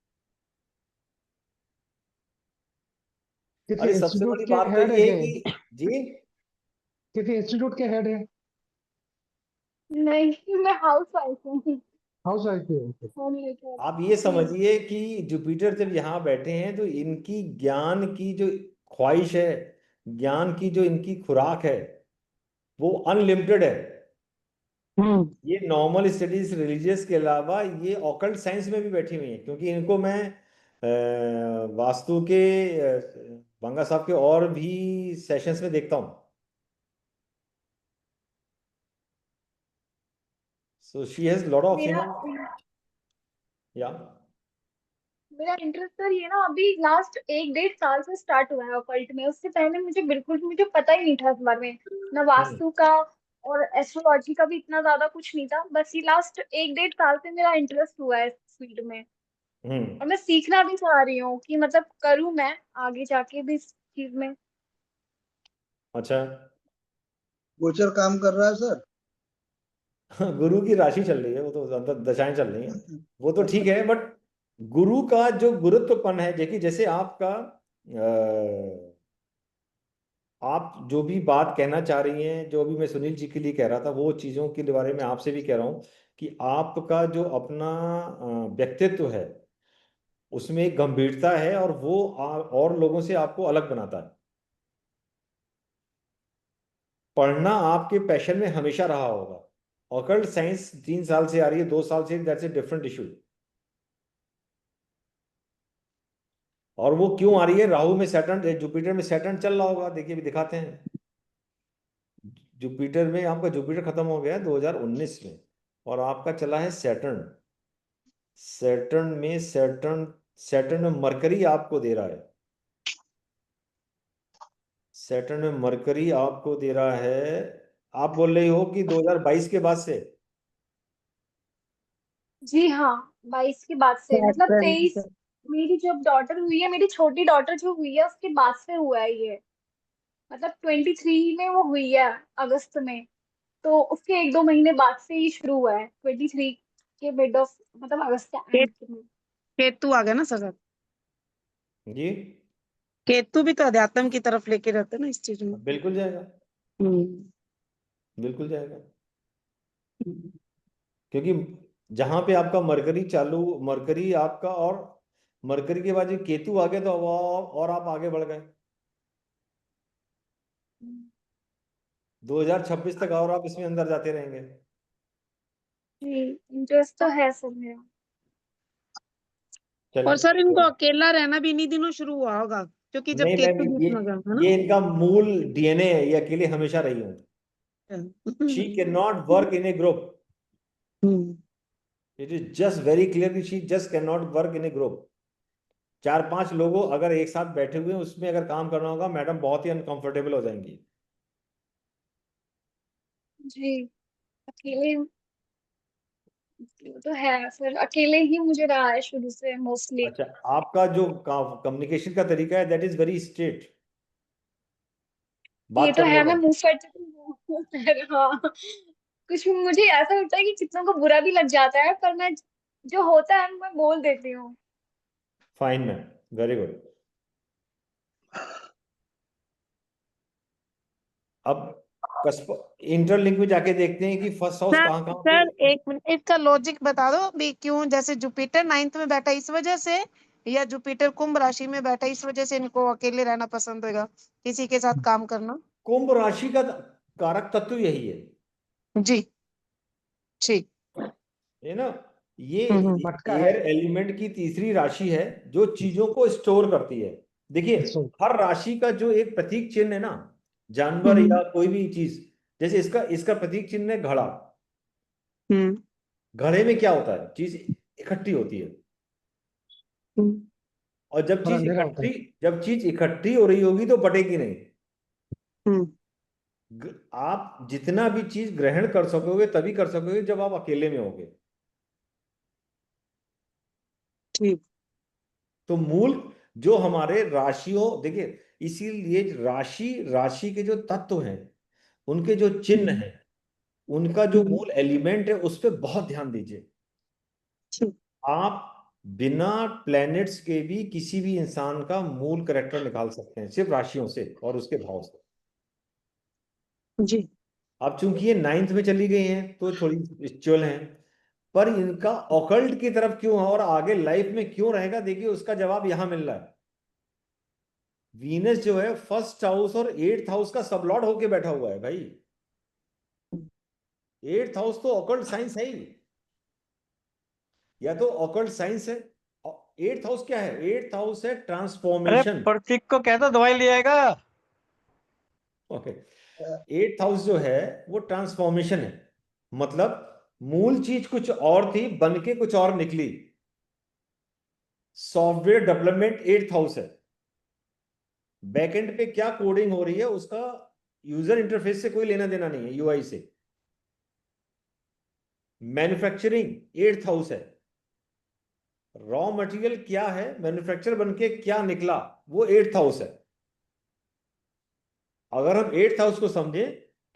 किसी अरे सबसे इंस्टीट्यूट बड़ी के बात तो हेड है ये है क्या? कि जी, किसी इंस्टीट्यूट के हेड है? नहीं, मैं हाउस वाइफ हूँ। हाउस वाइफ के? होममेकर। आप ये जी। समझिए कि जुपिटर जब यहाँ बैठे हैं तो इनकी ज्ञान की जो ख्वाहिश है, ज्ञान की जो इनकी खुराक है, वो अनलिमिटेड है। हम्म। ये नॉर्मल स्टडीज रिलीजियस के अलावा ये ऑकल्ट साइंस में भी बैठी हुई हैं, क्योंकि इनको मैं वास्तु के बंगा साहब के और भी सेशंस में देखता हूँ। So she has lot of मेरा या मेरा इंटरेस्ट सर ये ना अभी लास्ट 1 डेढ़ साल से स्टार्ट हुआ है ऑकल्ट में। उससे पहले मुझे बिल्कुल भी मुझे पता ही नहीं था इस बारे में, ना वास्तु का और एस्ट्रोलॉजी का भी इतना ज्यादा कुछ नहीं था। बस ये लास्ट 1 डेढ़ साल से मेरा इंटरेस्ट हुआ है इस फील्ड में। हम्म। और मैं सीखना भी चाह रही हूँ कि मतलब करूँ मैं आगे जाके भी इस चीज में। अच्छा। गोचर काम कर रहा है सर। गुरु की राशि चल रही है, वो तो अंदर दशाएं चल रही हैं, वो तो ठीक है, बट गुरु का जो गुरुत्वपन है, देखिए जैसे आपका आप जो भी बात कहना चाह रही हैं, जो भी मैं सुनील जी के लिए कह रहा था, वो चीज़ों के बारे में आपसे भी कह रहा हूँ कि आपका जो अपना व्यक्तित्व है, उसमें एक गंभीरता है, और वो और लोगों से आपको अलग बनाता है। पढ़ना आपके पैशन में हमेशा रहा होगा। ऑकल्ट साइंस 3 साल से आ रही है, 2 साल से, दैट्स ए डिफरेंट इशू। और वो क्यों आ रही है? राहु में सैटर्न, जुपिटर में सैटर्न चल रहा होगा, देखिए भी दिखाते हैं। जुपिटर में आपका जुपिटर खत्म हो गया 2019 में, और आपका चला है सैटर्न। सैटर्न में मरकरी आपको दे रहा है। सैटर्न में मरकरी आपको दे रहा है, आप बोल रही हो कि 2022 के बाद से? जी हाँ, 22 के बाद से, मतलब 23, मेरी जब डॉटर हुई है, मेरी छोटी डॉटर जो हुई है उसके बाद से हुआ है ये, मतलब 23 में वो हुई है, अगस्त में। तो उसके 1-2 महीने बाद से ही शुरू हुआ है, 23 के मिड ऑफ, मतलब अगस्त के एंड में। केतु आ गया ना सर। जी केतु भी तो अध्यात्म की तरफ लेके रहते हैं ना इस चीज में। बिल्कुल जाएगा, हम्म। बिल्कुल जाएगा। क्योंकि जहां पे आपका मरकरी चालू, मरकरी आपका, और मरकरी के बाद जो केतु आ गया तो और आप आगे बढ़ गए 2026 तक, और आप इसमें अंदर जाते रहेंगे। जी, इंटरेस्ट तो है सर मेरा। और सर इनको चलिए, अकेला रहना भी इन्हीं दिनों शुरू हुआ होगा, क्योंकि जब नहीं मैम, केतु बीच में गया था ये इनका मूल डीएनए है, ये अकेले हमेशा रही हूँ। She can not work in A group, hmm. It is just very clear, she just can not work in A group. 4-5 लोगों अगर एक साथ बैठे हुए हैं उसमें अगर काम करना होगा, मैडम बहुत ही अनकंफर्टेबल हो जाएंगी। जी, अकेले, वो तो है सर, अकेले ही मुझे रहा है शुरू से मोस्टली। अच्छा, आपका जो कम्युनिकेशन का तरीका है दैट इज वेरी स्ट्रेट, ये बात तो करने है, मैं का। मुंह फट हाँ, कुछ मुझे ऐसा लगता है कि कितनों को बुरा भी लग जाता है, पर मैं, जो होता है मैं बोल देती हूँ। Fine ma'am, very good. अब इंटरलिंक में जाके देखते हैं कि फर्स्ट हाउस सर कहाँ कहाँ पे। सर एक मिनट, इसका लॉजिक बता दो भी, क्यों जैसे जुपिटर 9th में बैठा इस वजह से, या जुपिटर कुंभ राशि में बैठा इस वजह से इनको अकेले रहना पसंद होगा, किसी के साथ काम करना? कुंभ राशि का कारक तत्व यही है, जी ठीक। है ना? ये हम्म। मटका है। एयर एलिमेंट की तीसरी राशि है जो चीजों को स्टोर करती है। देखिए, इसको हर राशि का जो एक प्रतीक चिन्ह है ना, जानवर हम्म। या कोई भी चीज, जैसे इसका इसका प्रतीक चिन्ह है घड़ा। हम्म। घड़े में क्या होता है, चीज इकट्ठी होती है, हम्म। और और अंधेरा होता है। जब चीज इकट्ठी हो रही होगी तो बटेगी नहीं। हम्म। आप जितना भी चीज ग्रहण कर सकोगे तभी कर सकोगे जब आप अकेले में होगे। ठीक। तो मूल जो हमारे राशियों, देखिए, इसीलिए राशि राशि के जो तत्व हैं, उनके जो चिन्ह हम्म। हैं, उनका जो हम्म। मूल एलिमेंट है उस पर बहुत ध्यान दीजिए। ठीक। आप बिना प्लैनेट्स के भी किसी भी इंसान का मूल करेक्टर निकाल सकते हैं सिर्फ राशियों से और उसके भाव से। जी। अब चूंकि ये 9th में चली गई हैं तो थोड़ी स्पिरिचुअल हैं, पर इनका ऑकल्ट की तरफ क्यों है और आगे लाइफ में क्यों रहेगा, देखिए उसका जवाब यहां मिल रहा है। वीनस जो है फर्स्ट हाउस और 8th हाउस का सबलॉर्ड होके बैठा हुआ है भाई। 8th हाउस तो ऑकल्ट साइंस है ही, या तो ऑकल्ट साइंस है। 8th हाउस क्या है? 8th हाउस है अरे ट्रांसफॉर्मेशन। प्रतीक को कहता दवाई ले आएगा। ओके, 8th हाउस जो है वो ट्रांसफॉर्मेशन है, मतलब मूल चीज कुछ और थी बन के कुछ और निकली। सॉफ्टवेयर डेवलपमेंट 8th हाउस है। बैकएंड पे क्या कोडिंग हो रही है उसका यूजर इंटरफेस से कोई लेना देना नहीं है, यूआई से। मैन्युफैक्चरिंग 8th हाउस है। रॉ मटेरियल क्या है, मैन्युफैक्चर बन के क्या निकला, वो 8th हाउस है। अगर हम 8th हाउस को समझे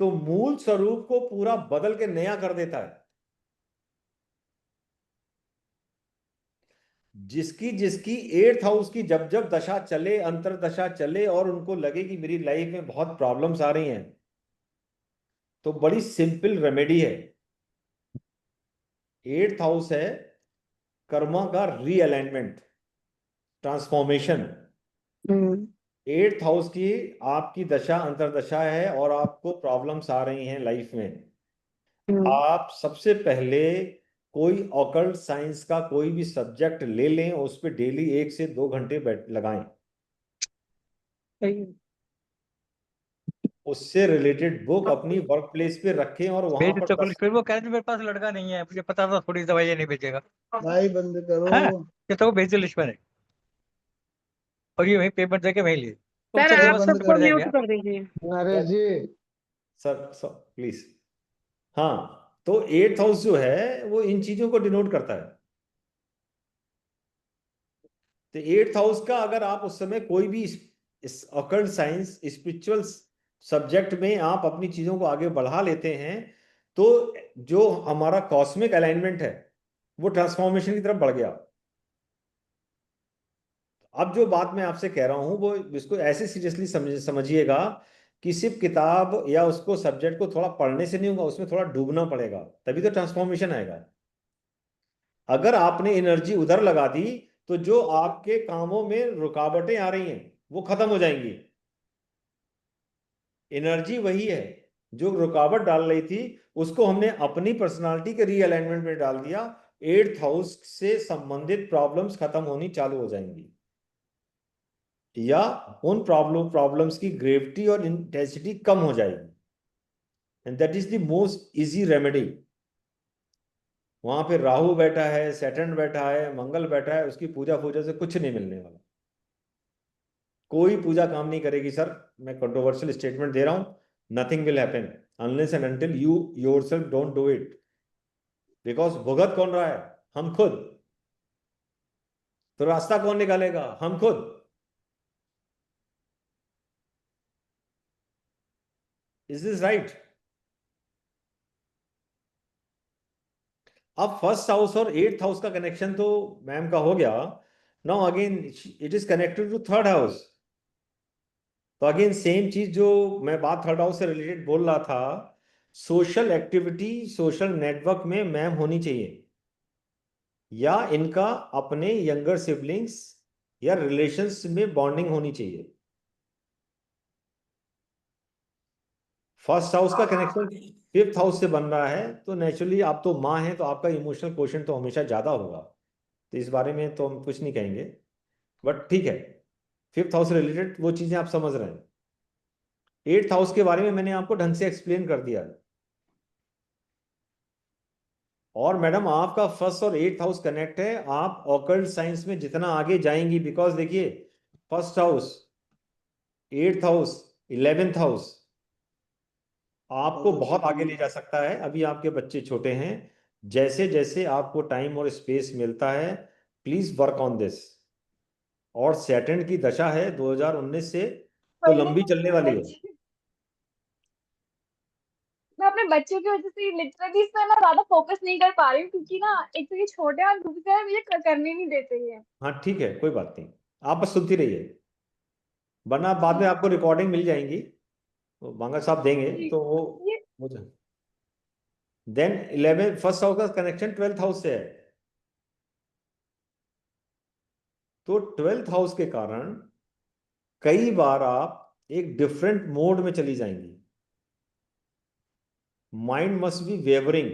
तो मूल स्वरूप को पूरा बदल के नया कर देता है। जिसकी जिसकी 8th हाउस की जब जब दशा चले, अंतर दशा चले, और उनको लगे कि मेरी लाइफ में बहुत प्रॉब्लम्स आ रही हैं, तो बड़ी सिंपल रेमेडी है। 8th हाउस है कर्मा का रीअलाइनमेंट, ट्रांसफॉर्मेशन। हम्म। 8th हाउस की आपकी दशा अंतरदशा है और आपको प्रॉब्लम्स आ रही हैं लाइफ में। हम्म। आप सबसे पहले कोई ऑकल्ट साइंस का कोई भी सब्जेक्ट ले लें, उस पर डेली 1 से 2 घंटे बैठ लगाएं, सही है। उससे रिलेटेड बुक अपनी वर्क प्लेस पे रखें और वहां भेज पर तो कुछ, फिर वो कह रहे थे मेरे पास लड़का नहीं है, मुझे पता था थोड़ी दवाई नहीं भेजेगा। भाई बंद करो। हाँ, ये तो वो भेज दे लिस्ट में, और ये वही पेमेंट देके वही लिए। सर चलिए, आप बंद सबको कर देंगे म्यूट कर दीजिए। नरेश जी, सर प्लीज। हाँ, तो 8th हाउस जो है वो इन चीजों को डिनोट करता है। तो 8th हाउस का अगर आप उस समय कोई भी इस ऑकल्ट साइंस स्पिरिचुअल सब्जेक्ट में आप अपनी चीजों को आगे बढ़ा लेते हैं, तो जो हमारा कॉस्मिक अलाइनमेंट है वो ट्रांसफॉर्मेशन की तरफ बढ़ गया। अब जो बात मैं आपसे कह रहा हूं वो इसको ऐसे सीरियसली समझिएगा कि सिर्फ किताब या उसको सब्जेक्ट को थोड़ा पढ़ने से नहीं होगा, उसमें थोड़ा डूबना पड़ेगा, तभी तो ट्रांसफॉर्मेशन आएगा। अगर आपने एनर्जी उधर लगा दी तो जो आपके कामों में रुकावटें आ रही हैं वो खत्म हो जाएंगी। एनर्जी वही है जो रुकावट डाल रही थी, उसको हमने अपनी पर्सनालिटी के रीअलाइनमेंट में डाल दिया। 8th हाउस से संबंधित प्रॉब्लम्स खत्म होनी चालू हो जाएंगी, या उन प्रॉब्लम्स की ग्रेविटी और इंटेंसिटी कम हो जाएगी। And that is the most easy remedy. वहां पे राहु बैठा है, सैटर्न बैठा है, मंगल बैठा है, उसकी पूजा पूजा से कुछ नहीं मिलने वाला। कोई पूजा काम नहीं करेगी सर। मैं कंट्रोवर्शियल स्टेटमेंट दे रहा हूं। Nothing will happen unless and until you yourself don't do it. Because भुगत कौन रहा है? हम खुद। तो रास्ता कौन निकालेगा? हम खुद। Is this right? अब 1st हाउस और 8th हाउस का कनेक्शन तो मैम का हो गया। Now again it is connected to 3rd house. तो अगेन सेम चीज जो मैं बात 3rd हाउस से रिलेटेड बोल रहा था, सोशल एक्टिविटी सोशल नेटवर्क में मैम होनी चाहिए, या इनका अपने यंगर सिबलिंग्स या रिलेशंस में बॉन्डिंग होनी चाहिए। 1st हाउस का कनेक्शन 5th हाउस से बन रहा है, तो नेचुरली आप तो माँ हैं, तो आपका इमोशनल क्वोशंट तो हमेशा ज्यादा होगा। तो इस बारे में तो हम कुछ नहीं कहेंगे, बट ठीक है, 5th हाउस से रिलेटेड वो चीजें आप समझ रहे हैं। 8th हाउस के बारे में मैंने आपको ढंग से एक्सप्लेन कर दिया है। और मैडम आपका 1st और 8th हाउस कनेक्ट है, आप ऑकल्ट साइंस में जितना आगे जाएंगी, बिकॉज देखिए 1st house, 8th house, 11th house आपको बहुत आगे ले जा सकता है। अभी आपके बच्चे छोटे हैं, जैसे जैसे आपको टाइम और स्पेस मिलता है प्लीज वर्क ऑन दिस। और सैटर्न की दशा है 2019 से, तो वही लंबी चलने वाली है। मैं अपने बच्चों की वजह से लिटरली इस पे ना ज्यादा फोकस नहीं कर पा रही हूँ, क्योंकि ना एक तो ये छोटे हैं और दूसरा है मुझे करने नहीं देते ये। हाँ ठीक है, कोई बात नहीं, आप बस सुनती रहिए, वरना बाद में जी आपको रिकॉर्डिंग मिल जाएंगी, तो बांगा साहब देंगे जी। तो वो ये मुझे। देन 1st हाउस का कनेक्शन 12th हाउस से है, तो 12th हाउस के कारण कई बार आप एक डिफरेंट मोड में चली जाएंगी। माइंड मस्ट बी वेवरिंग,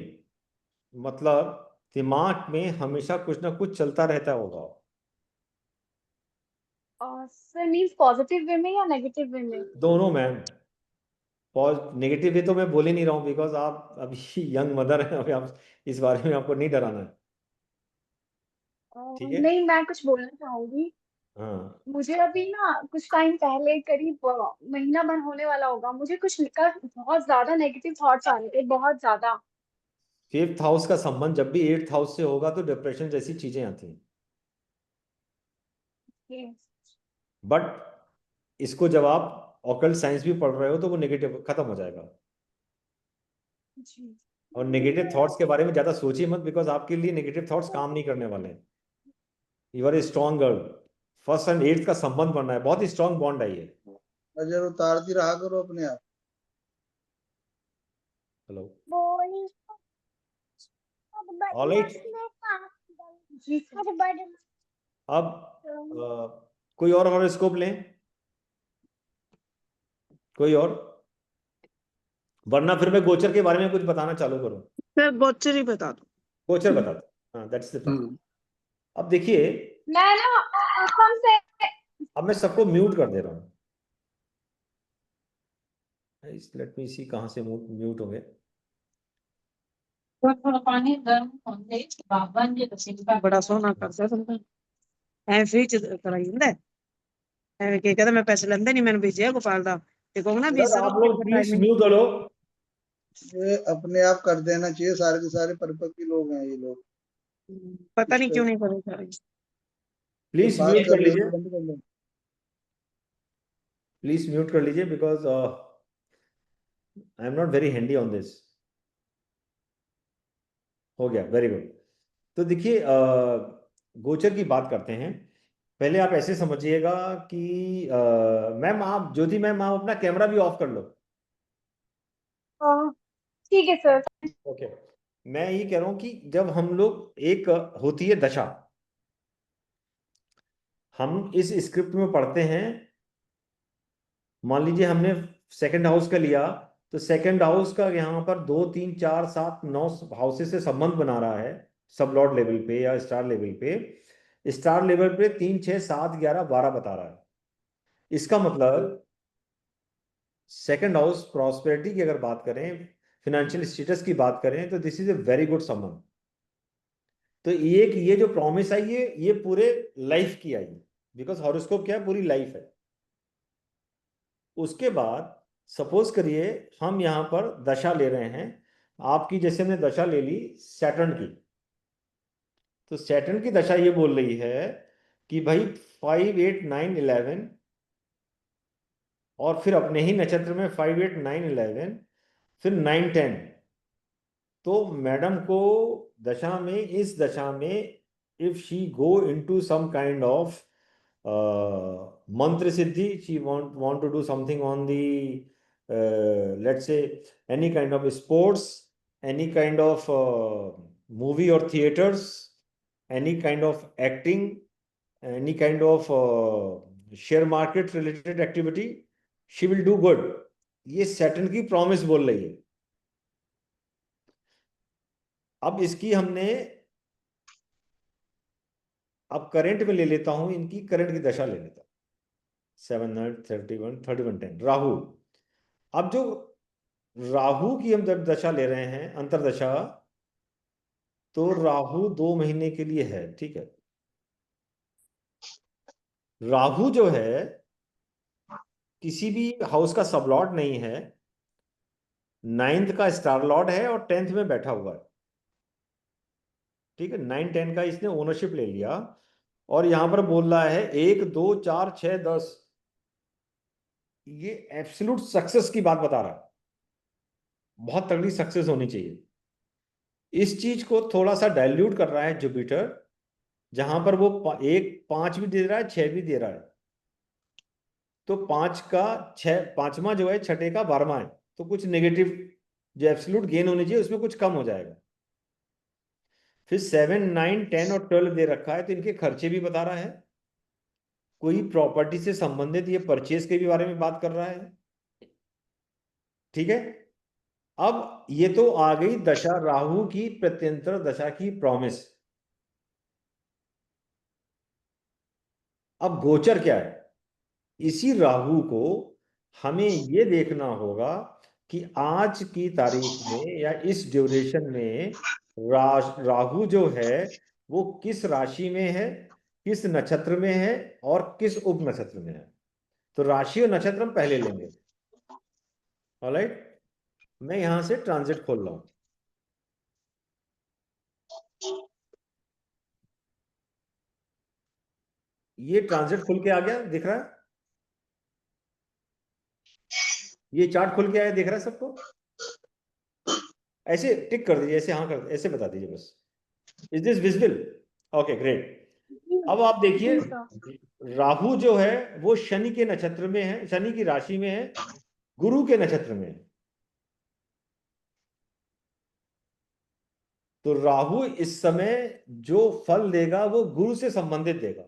मतलब दिमाग में हमेशा कुछ ना कुछ चलता रहता होगा। सर मीन्स पॉजिटिव वे में या नेगेटिव वे में? दोनों मैम। नेगेटिव वे तो मैं बोल ही नहीं रहा हूँ, बिकॉज आप अभी यंग मदर हैं, अभी आप इस बारे में आपको नहीं डराना है। ठीक है। नहीं, मैं कुछ बोलना चाहूंगी। हाँ, मुझे अभी ना कुछ टाइम पहले करीब महीना भर होने वाला होगा, मुझे कुछ लिखकर बहुत ज्यादा नेगेटिव थॉट्स आ रहे थे, बहुत ज्यादा। 5th हाउस का संबंध जब भी 8th हाउस से होगा तो डिप्रेशन जैसी चीजें आती हैं। ये- बट इसको जब आप ऑकल्ट साइंस भी पढ़ रहे हो तो वो नेगेटिव खत्म हो जाएगा। जी। और नेगेटिव थॉट्स के बारे में ज्यादा सोचिए मत, बिकॉज आपके लिए नेगेटिव थॉट्स काम नहीं करने वाले हैं। You are a strong girl. 1st and 8th का संबंध बनना है, बहुत ही स्ट्रॉन्ग बॉन्ड है ये। नजर उतारती रहा करो अपने आप। हेलो, बोल। ऑलराइट। जी अब कोई और हॉरोस्कोप लें, कोई और, वरना फिर मैं गोचर के बारे में कुछ बताना चालू करूं। सर गोचर ही बता दो। गोचर बता दो, हाँ दैट्स द प्रॉब्लम। अब देखिए, मैं ना कसम से अब मैं सबको म्यूट कर दे रहा हूँ। लेट मी सी कहाँ से म्यूट हो गए। थोड़ा पानी गर्म होने बाबा ने तो सिंपल बड़ा सोना करता तुमने ऐसे ही कराई है ਐਵੇਂ ਕੀ ਕਹਿੰਦਾ ਮੈਂ ਪੈਸੇ ਲੈਂਦਾ ਨਹੀਂ, ਮੈਨੂੰ ਭੇਜਿਆ ਗੋपाल ਦਾ ਤੇ ਕਹੂੰਗਾ ना बीस सर आप लोग प्लीज म्यूट करो। ये अपने आप कर देना चाहिए, सारे के सारे परिपक्व लोग हैं ये लोग। पता नहीं क्यों नहीं करे सारे। प्लीज बात म्यूट कर कर रहे हो लीजिए, तो बंद कर लो। प्लीज म्यूट कर लीजिए because I am not very handy on this. हो गया, वेरी गुड। तो देखिए गोचर की बात करते हैं। पहले आप ऐसे समझिएगा कि मैम आप ज्योति मैम आप अपना कैमरा भी ऑफ कर लो। ठीक है सर। ओके, मैं ये कह रहा हूं कि जब हम लोग एक होती है दशा, हम इस स्क्रिप्ट में पढ़ते हैं, मान लीजिए हमने सेकंड हाउस का लिया, तो सेकंड हाउस का यहाँ पर 2 3 4 7 9 हाउसेस से संबंध बना रहा है सब लॉर्ड लेवल पे या स्टार लेवल पे। स्टार लेवल पे 3 6 7 11 12 बता रहा है। इसका मतलब सेकंड हाउस प्रॉस्पेरिटी की अगर बात करें, फिनेंशियल स्टेटस की बात करें, तो this is a very good संबंध। तो ये जो प्रॉमिस आई ये पूरे लाइफ की आई, बिकॉज हॉरोस्कोप क्या है, पूरी लाइफ है। उसके बाद सपोज करिए हम यहां पर दशा ले रहे हैं, आपकी जैसे हमने दशा ले ली सैटर्न की, तो सैटर्न की दशा ये बोल रही है कि भाई 5 8 9 11 और फिर अपने ही नक्षत्र में 5 8 9 11 फिर 9 10। तो मैडम को दशा में, इस दशा में if she go into some kind of mantra siddhi, she want to do something on the let's say any kind of sports, any kind of movie or theaters, any kind of acting, any kind of share market related activity, she will do good। ये Saturn की promise बोल रही है। अब इसकी हमने अब current में ले लेता हूं, इनकी करंट की दशा ले लेता हूं 7 9 31 31 10 राहु। अब जो राहु की हम जब दशा ले रहे हैं अंतरदशा, तो राहु 2 महीने के लिए है, ठीक है। राहु जो है किसी भी हाउस का सबलॉर्ड नहीं है, 9th का स्टार लॉर्ड है और 10th में बैठा हुआ है, ठीक है। 9 10 का इसने ओनरशिप ले लिया और यहां पर बोल रहा है 1 2 4 6 10, ये एब्सोल्यूट सक्सेस की बात बता रहा है, बहुत तगड़ी सक्सेस होनी चाहिए। इस चीज को थोड़ा सा डाइल्यूट कर रहा है जुपिटर, जहां पर वो 1 5 भी दे रहा है 6 भी दे रहा है, तो 5 का 6 5वां जो है 6ठे का 12वां है, तो कुछ नेगेटिव जो एब्सोल्यूट गेन होनी चाहिए उसमें कुछ कम हो जाएगा। फिर 7 9 10 और 12 दे रखा है, तो इनके खर्चे भी बता रहा है, कोई प्रॉपर्टी से संबंधित ये परचेज के भी बारे में बात कर रहा है, ठीक है। अब ये तो आ गई दशा राहु की, प्रत्यंतर दशा की प्रॉमिस। अब गोचर क्या है, इसी राहु को हमें ये देखना होगा कि आज की तारीख में या इस ड्यूरेशन में राहु जो है वो किस राशि में है, किस नक्षत्र में है और किस उप नक्षत्र में है। तो राशि और नक्षत्र हम पहले लेंगे। ऑलराइट, मैं यहां से ट्रांजिट खोल रहा हूं। ये ट्रांजिट खुल के आ गया, दिख रहा है, ये चार्ट खुल के आया, दिख रहा है सबको? ऐसे टिक कर दीजिए, ऐसे हाँ कर, ऐसे बता दीजिए बस, is this visible? Okay great. अब आप देखिए राहु जो है वो शनि के नक्षत्र में है, शनि की राशि में है, गुरु के नक्षत्र में है। तो राहु इस समय जो फल देगा वो गुरु से संबंधित देगा,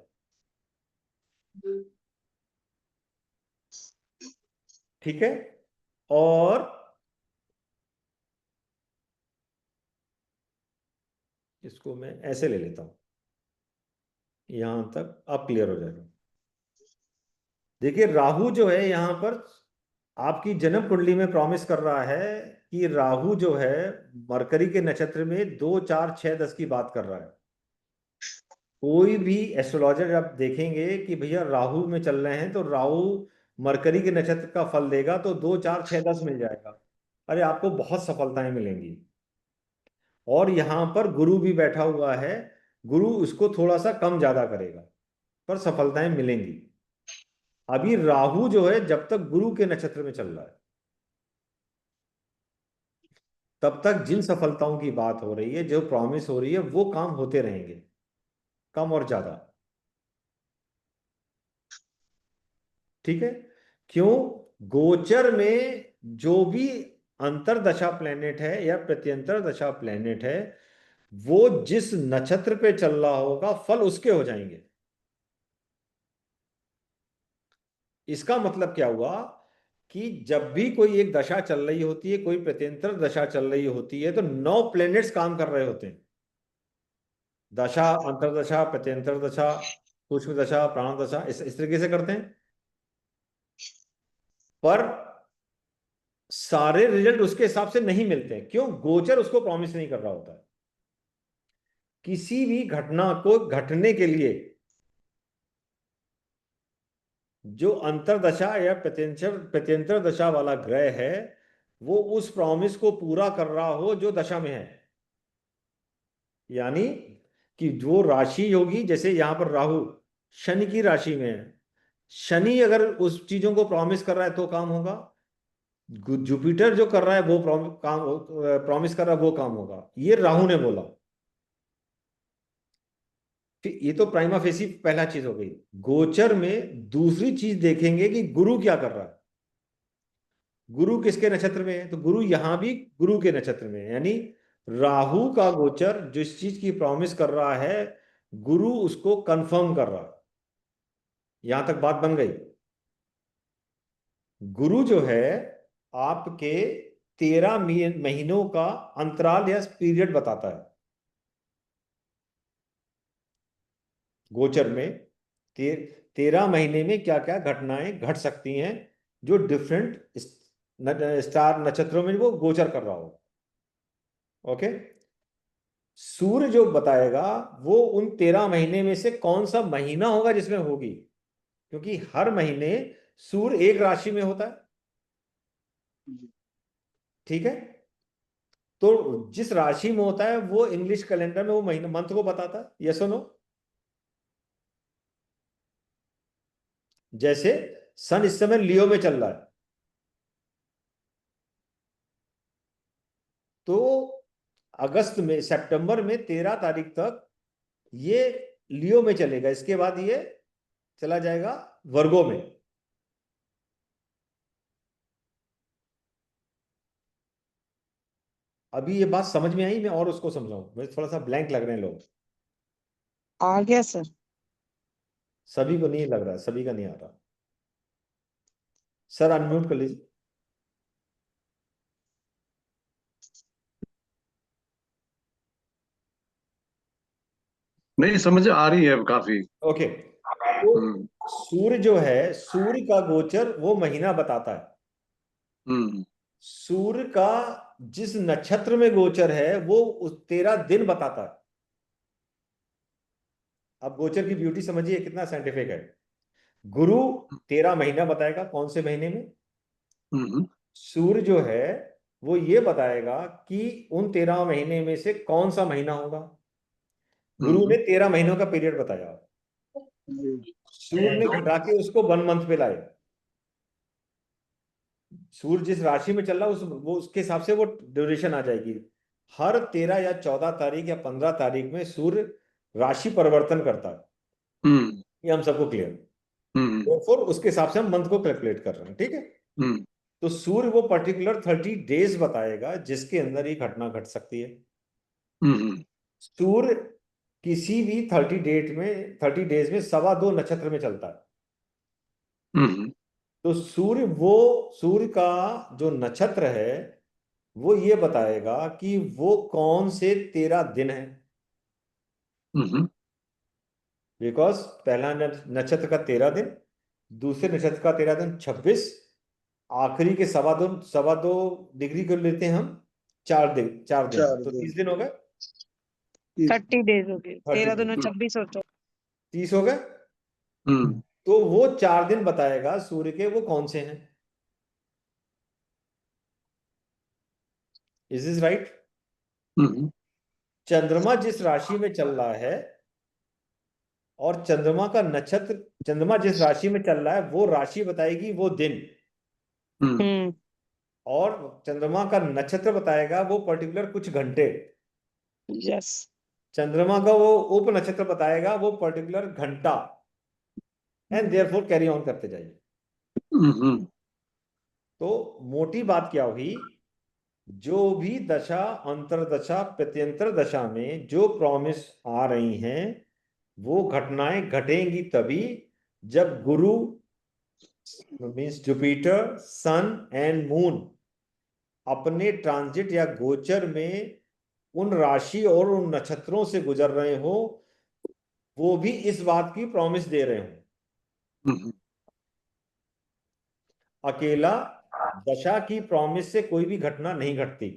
ठीक है। और इसको मैं ऐसे ले लेता हूं, यहां तक अब क्लियर हो जाएगा। देखिए राहु जो है यहां पर आपकी जन्म कुंडली में प्रॉमिस कर रहा है कि राहु जो है मरकरी के नक्षत्र में 2 4 6 10 की बात कर रहा है। कोई भी एस्ट्रोलॉजर आप देखेंगे कि भैया राहु में चल रहे हैं तो राहु मरकरी के नक्षत्र का फल देगा तो 2 4 6 10 मिल जाएगा। अरे आपको बहुत सफलताएं मिलेंगी। और यहां पर गुरु भी बैठा हुआ है, गुरु उसको थोड़ा सा कम ज्यादा करेगा पर सफलताएं मिलेंगी। अभी राहु जो है जब तक गुरु के नक्षत्र में चल रहा है तब तक जिन सफलताओं की बात हो रही है, जो प्रॉमिस हो रही है, वो काम होते रहेंगे, कम और ज्यादा। ठीक है? क्यों? गोचर में जो भी अंतरदशा प्लेनेट है या प्रत्यंतर दशा प्लेनेट है, वो जिस नक्षत्र पे चल रहा होगा फल उसके हो जाएंगे। इसका मतलब क्या हुआ कि जब भी कोई एक दशा चल रही होती है, कोई प्रत्यंतर दशा चल रही होती है, तो 9 प्लेनेट्स काम कर रहे होते हैं। दशा, अंतरदशा, प्रत्यंतर दशा, सूक्ष्म दशा, प्राण दशा, इस तरीके से करते हैं। पर सारे रिजल्ट उसके हिसाब से नहीं मिलते हैं। क्यों? गोचर उसको प्रॉमिस नहीं कर रहा होता है। किसी भी घटना को घटने के लिए जो अंतरदशा या प्रत्यंतर दशा वाला ग्रह है, वो उस प्रॉमिस को पूरा कर रहा हो जो दशा में है। यानी कि जो राशि होगी, जैसे यहां पर राहु शनि की राशि में है, शनि अगर उस चीजों को प्रॉमिस कर रहा है तो काम होगा। जुपिटर जो कर रहा है वो प्रॉमिस कर रहा है वो काम होगा। ये राहु ने बोला। ये तो प्राइमा फेसी पहला चीज हो गई। गोचर में दूसरी चीज देखेंगे कि गुरु क्या कर रहा है। गुरु किसके नक्षत्र में है? तो गुरु यहां भी गुरु के नक्षत्र में है। यानी राहु का गोचर जिस चीज की प्रॉमिस कर रहा है, गुरु उसको कंफर्म कर रहा है। यहां तक बात बन गई। गुरु जो है आपके 13 महीनों का अंतराल या पीरियड बताता है। गोचर में 13 महीने में क्या क्या घटनाएं घट सकती हैं, जो डिफरेंट स्टार नक्षत्रों में वो गोचर कर रहा हो। ओके? सूर्य जो बताएगा वो उन 13 महीने में से कौन सा महीना होगा जिसमें होगी, क्योंकि हर महीने सूर्य एक राशि में होता है। ठीक है? तो जिस राशि में होता है वो इंग्लिश कैलेंडर में वो महीना मंथ को बताता है। यस और नो? जैसे सन इस समय लियो में चल रहा है, तो अगस्त में, सितंबर में 13 तारीख तक ये लियो में चलेगा। इसके बाद ये चला जाएगा वर्गो में। अभी ये बात समझ में आई? मैं और उसको समझाऊं? मुझे थोड़ा सा ब्लैंक लग रहे हैं लोग। आ गया सर। सभी को नहीं लग रहा, सभी का नहीं आ रहा। सर अनम्यूट कर लीजिए। नहीं, समझ आ रही है अब काफी। ओके। तो सूर्य जो है, सूर्य का गोचर वो महीना बताता है। सूर्य का जिस नक्षत्र में गोचर है वो उस 13 दिन बताता है। अब गोचर की ब्यूटी समझिए कितना साइंटिफिक है। गुरु 13 महीना बताएगा, कौन से महीने में। सूर्य जो है वो ये बताएगा कि उन 13 महीने में से कौन सा महीना होगा। गुरु ने 13 महीनों का पीरियड बताया, सूर्य ने घटा के उसको 1 मंथ पे लाए। सूर्य जिस राशि में चल रहा है वो उसके हिसाब से वो ड्यूरेशन आ जाएगी। हर 13 या 14 तारीख या 15 तारीख में सूर्य राशि परिवर्तन करता है। ये हम सबको क्लियर। तो उसके हिसाब से हम मंथ को कैलकुलेट कर रहे हैं। ठीक है? तो सूर्य वो पर्टिकुलर 30 डेज बताएगा जिसके अंदर ये घटना घट सकती है। सूर्य किसी भी 30 डेज में 2.25 नक्षत्र में चलता है। तो सूर्य का जो नक्षत्र है वो ये बताएगा कि वो कौन से 13 दिन है। बिकॉज पहला नक्षत्र का 13 दिन, दूसरे नक्षत्र का 13 दिन 26, आखिरी के 2.25 डिग्री को लेते हैं हम 4 दिन, तो 30 दिन हो गए। 30 30 डेज हो गए, 13 30 दूनी 26 और 30 हो गए। हम्म तो वो 4 दिन बताएगा सूर्य के, वो कौन से हैं। Is is right. हम्म चंद्रमा जिस राशि में चल रहा है और चंद्रमा का नक्षत्र, चंद्रमा जिस राशि में चल रहा है वो राशि बताएगी वो दिन, हम्म और चंद्रमा का नक्षत्र बताएगा वो पर्टिकुलर कुछ घंटे। यस। चंद्रमा का वो उप नक्षत्र बताएगा वो पर्टिकुलर घंटा। एंड देयरफॉर कैरी ऑन करते जाइए। हम्म तो मोटी बात क्या हुई, जो भी दशा, अंतरदशा, प्रत्यंतर दशा में जो प्रॉमिस आ रही हैं वो घटनाएं घटेंगी तभी जब Guru means Jupiter, sun and moon अपने ट्रांजिट या गोचर में उन राशि और उन नक्षत्रों से गुजर रहे हो, वो भी इस बात की प्रॉमिस दे रहे हो। हम्म अकेला दशा की प्रॉमिस से कोई भी घटना नहीं घटती।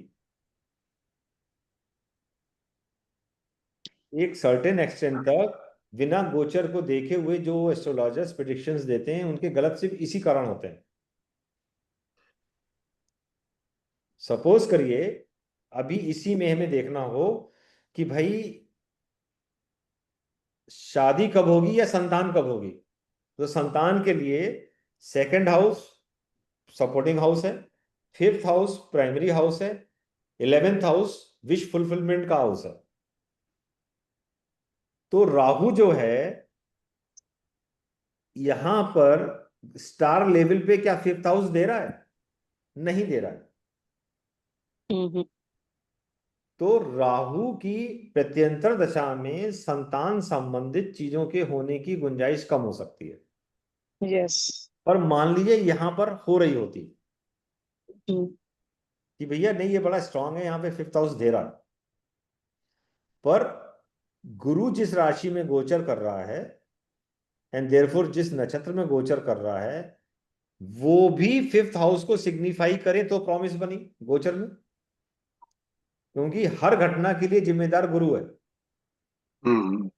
एक सर्टेन एक्सटेंट तक बिना गोचर को देखे हुए जो एस्ट्रोलॉजर्स प्रेडिक्शंस देते हैं उनके गलत सिर्फ इसी कारण होते हैं। सपोज करिए अभी इसी में हमें देखना हो कि भाई शादी कब होगी या संतान कब होगी, तो संतान के लिए सेकंड हाउस सपोर्टिंग हाउस है, फिफ्थ हाउस प्राइमरी हाउस है, 11th हाउस विश फुलफिलमेंट का हाउस है। तो राहु जो है यहां पर स्टार लेवल पे क्या फिफ्थ हाउस दे रहा है? नहीं दे रहा है। तो राहु की प्रत्यंतर दशा में संतान संबंधित चीजों के होने की गुंजाइश कम हो सकती है। यस। पर मान लीजिए यहां पर हो रही होती कि भैया नहीं ये बड़ा स्ट्रांग है, यहां पे फिफ्थ हाउस दे रहा है, पर गुरु जिस राशि में गोचर कर रहा है एंड देयरफॉर जिस नक्षत्र में गोचर कर रहा है वो भी फिफ्थ हाउस को सिग्निफाई करे तो प्रॉमिस बनी गोचर में, क्योंकि हर घटना के लिए जिम्मेदार गुरु है। हम्म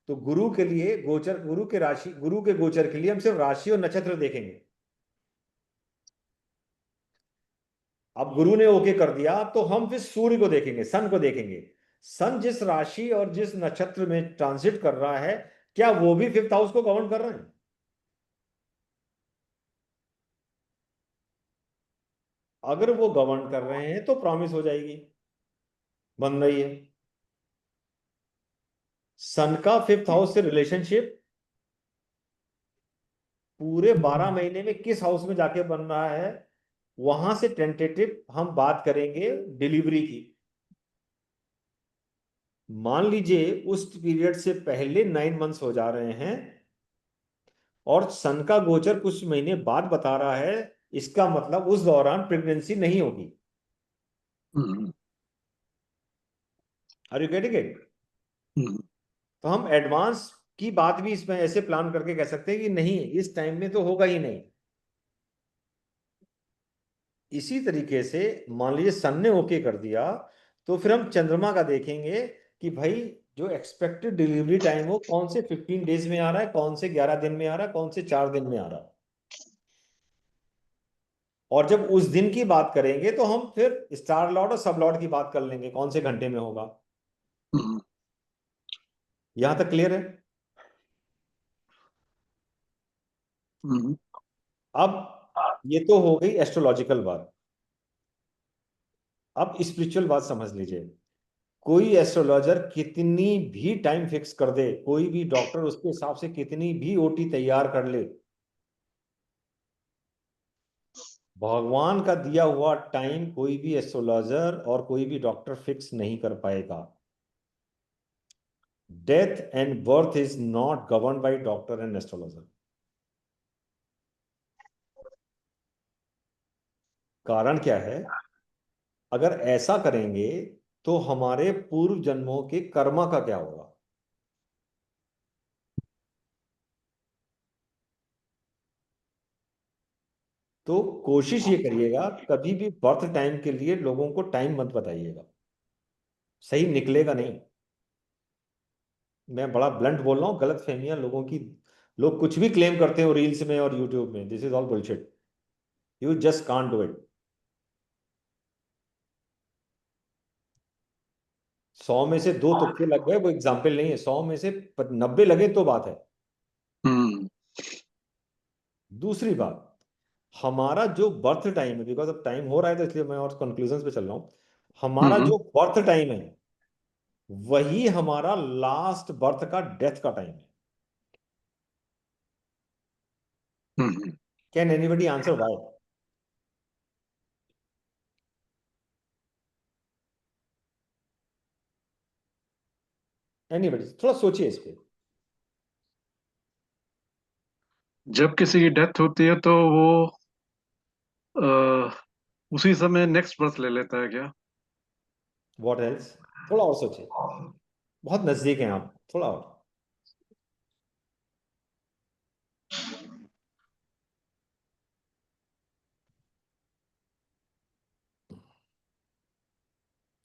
तो गुरु के लिए गोचर, गुरु के राशि, गुरु के गोचर के लिए हम सिर्फ राशि और नक्षत्र देखेंगे। अब गुरु ने ओके कर दिया तो हम फिर सूर्य को देखेंगे, सन को देखेंगे। सन जिस राशि और जिस नक्षत्र में ट्रांजिट कर रहा है क्या वो भी फिफ्थ हाउस को गवर्न कर रहे हैं? अगर वो गवर्न कर रहे हैं तो प्रॉमिस हो जाएगी, बन रही है। सन का फिफ्थ हाउस से रिलेशनशिप पूरे 12 महीने में किस हाउस में जाके बन रहा है, वहां से टेंटेटिव हम बात करेंगे डिलीवरी की। मान लीजिए उस पीरियड से पहले 9 मंथ्स हो जा रहे हैं और सन का गोचर कुछ महीने बाद बता रहा है, इसका मतलब उस दौरान प्रेगनेंसी नहीं होगी। हम्म आर यू गेटिंग इट? तो हम एडवांस की बात भी इसमें ऐसे प्लान करके कह सकते हैं कि नहीं इस टाइम में तो होगा ही नहीं। इसी तरीके से मान लीजिए सन ने ओके कर दिया तो फिर हम चंद्रमा का देखेंगे कि भाई जो एक्सपेक्टेड डिलीवरी टाइम हो कौन से 15 डेज में आ रहा है, कौन से 11 दिन में आ रहा है, कौन से 4 दिन में आ रहा है। और जब उस दिन की बात करेंगे तो हम फिर स्टार लॉर्ड और सब लॉर्ड की बात कर लेंगे कौन से घंटे में होगा। यहां तक क्लियर है? अब ये तो हो गई एस्ट्रोलॉजिकल बात। अब स्पिरिचुअल बात समझ लीजिए। कोई एस्ट्रोलॉजर कितनी भी टाइम फिक्स कर दे, कोई भी डॉक्टर उसके हिसाब से कितनी भी ओटी तैयार कर ले, भगवान का दिया हुआ टाइम कोई भी एस्ट्रोलॉजर और कोई भी डॉक्टर फिक्स नहीं कर पाएगा। Death and birth is not govern by doctor and astrologer. कारण क्या है? अगर ऐसा करेंगे तो हमारे पूर्व जन्मों के कर्मा का क्या होगा? तो कोशिश ये करिएगा कभी भी बर्थ टाइम के लिए लोगों को टाइम मत बताइएगा। सही निकलेगा नहीं। मैं बड़ा ब्लंट बोल रहा हूँ, गलत फहमियां लोगों की, लोग कुछ भी क्लेम करते हो रील्स में और यूट्यूब में, this is all bullshit, you just can't do it. 100 में से 2 तुक्के लग गए वो एग्जाम्पल नहीं है, 100 में से 90 लगे तो बात है। हम्म दूसरी बात, हमारा जो बर्थ टाइम है, बिकॉज अब टाइम हो रहा है तो इसलिए मैं और कंक्लूजन पे चल रहा हूं, हमारा हम्म जो बर्थ टाइम है वही हमारा लास्ट बर्थ का डेथ का टाइम है। Hmm can anybody answer why? Anybody, थोड़ा सोचिए इस पे। जब किसी की डेथ होती है तो वो उसी समय नेक्स्ट बर्थ ले लेता है क्या? What else? थोड़ा और सोचिए, बहुत नजदीक हैं आप, थोड़ा और।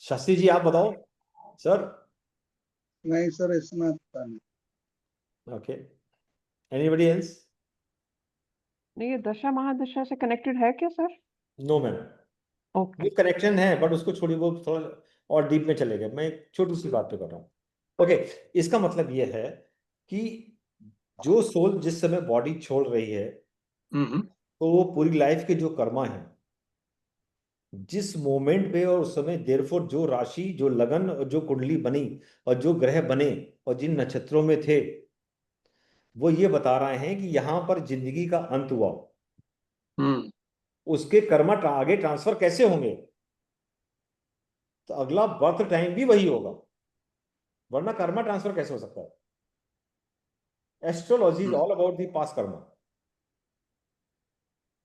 शास्त्री जी आप बताओ सर। नहीं सर, इसमें पता नहीं। Okay, anybody else? नहीं, ये दशा महादशा से कनेक्टेड है क्या सर? No ma'am, okay. वो कनेक्शन है बट उसको छोड़िए, वो थोड़ा और डीप में चले गए, मैं एक छोटी सी बात पे कर रहा हूँ। ओके, इसका मतलब ये है कि जो सोल जिस समय बॉडी छोड़ रही है, हम्म तो वो पूरी लाइफ के जो कर्मा है, जिस मोमेंट पे और उस समय देयरफॉर जो राशि, जो लगन और जो कुंडली बनी और जो ग्रह बने और जिन नक्षत्रों में थे, वो ये बता रहे हैं कि यहां पर जिंदगी का अंत हुआ। हम्म उसके कर्मा आगे ट्रांसफर कैसे होंगे? तो अगला बर्थ टाइम भी वही होगा, वरना कर्मा ट्रांसफर कैसे हो सकता है? Astrology is hmm all about the past karma,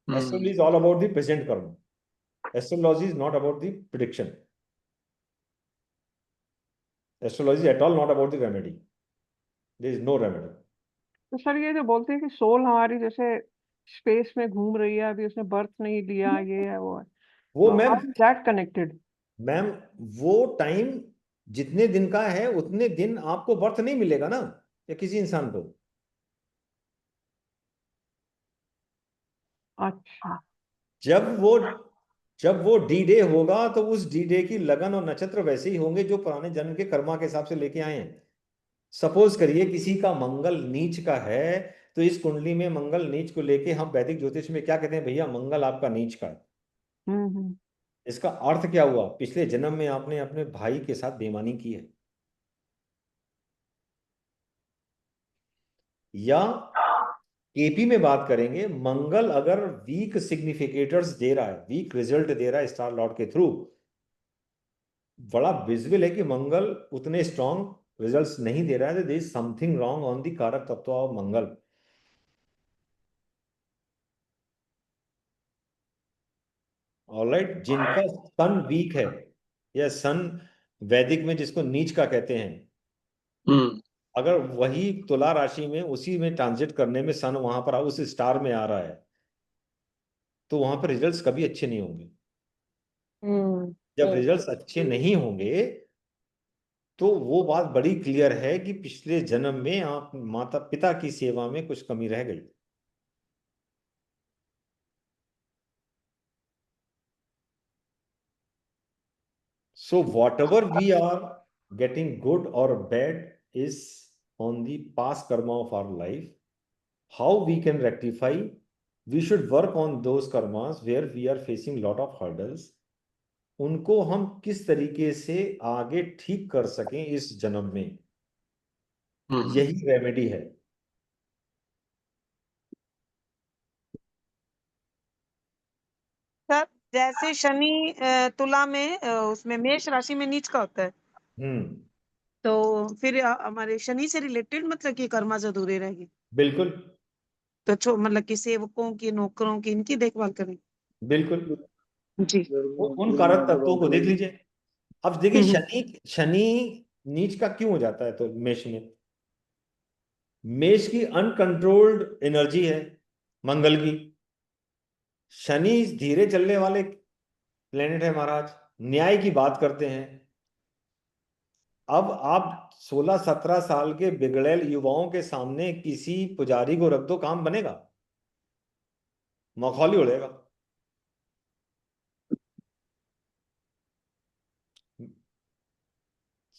hmm astrology is all about the present karma, astrology is not about the prediction, astrology at all not about the remedy, there is no remedy. तो sir ये जो बोलते हैं कि soul हमारी जैसे space में घूम रही है, अभी उसने बर्थ नहीं लिया, ये है वो है, वो तो ma'am, how is that connected? Ma'am वो टाइम जितने दिन का है उतने दिन आपको बर्थ नहीं मिलेगा ना, या किसी इंसान को। अच्छा। जब वो जब वो डी डे होगा तो उस डी डे की लगन और नक्षत्र वैसे ही होंगे जो पुराने जन्म के कर्मा के हिसाब से लेके आए हैं। सपोज करिए किसी का मंगल नीच का है, तो इस कुंडली में मंगल नीच को लेके हम वैदिक ज्योतिष में क्या कहते हैं, भैया मंगल आपका नीच का है। हम्म। इसका अर्थ क्या हुआ? पिछले जन्म में आपने अपने भाई के साथ बेईमानी की है, या केपी में बात करेंगे, मंगल अगर वीक सिग्निफिकेटर्स दे रहा है, वीक रिजल्ट दे रहा है स्टार लॉर्ड के थ्रू, बड़ा विजिबल है कि मंगल उतने स्ट्रॉन्ग रिजल्ट्स नहीं दे रहा है, तो there is something wrong on the karak tattva of Mangal. Alright, जिनका सन वीक है, या सन वैदिक में जिसको नीच का कहते हैं, हम्म अगर वही तुला राशि में उसी में ट्रांजिट करने में सन वहां पर उस स्टार में आ रहा है, तो वहां पर रिजल्ट्स कभी अच्छे नहीं होंगे। जब रिजल्ट्स अच्छे नहीं होंगे तो वो बात बड़ी क्लियर है कि पिछले जन्म में आप माता पिता की सेवा में कुछ कमी रह गई। So whatever we are getting good or bad is on the past karma of our life. How we can rectify? We should work on those karmas where we are facing lot of hurdles. उनको हम किस तरीके से आगे ठीक कर सकें इस जन्म में, यही रेमेडी है। सर जैसे शनि तुला में उसमें मेष राशि में नीच का होता है, हम्म, तो फिर हमारे शनि से रिलेटेड मतलब कि कर्मा से अधूरे रहेगी, बिल्कुल तो मतलब कि सेवकों की, नौकरों की, इनकी देखभाल करें। बिल्कुल। जी। उन कारक तत्वों को देख लीजिए। अब देखिए शनि, शनि नीच का क्यों हो जाता है तो मेष में? मेष की अनकंट्रोल्ड एनर्जी है मंगल की। शनि धीरे चलने वाले प्लेनेट है महाराज, न्याय की बात करते हैं, अब आप 16-17 साल के बिगड़ैल युवाओं के सामने किसी पुजारी को रख दो, काम बनेगा? मखौली उड़ेगा।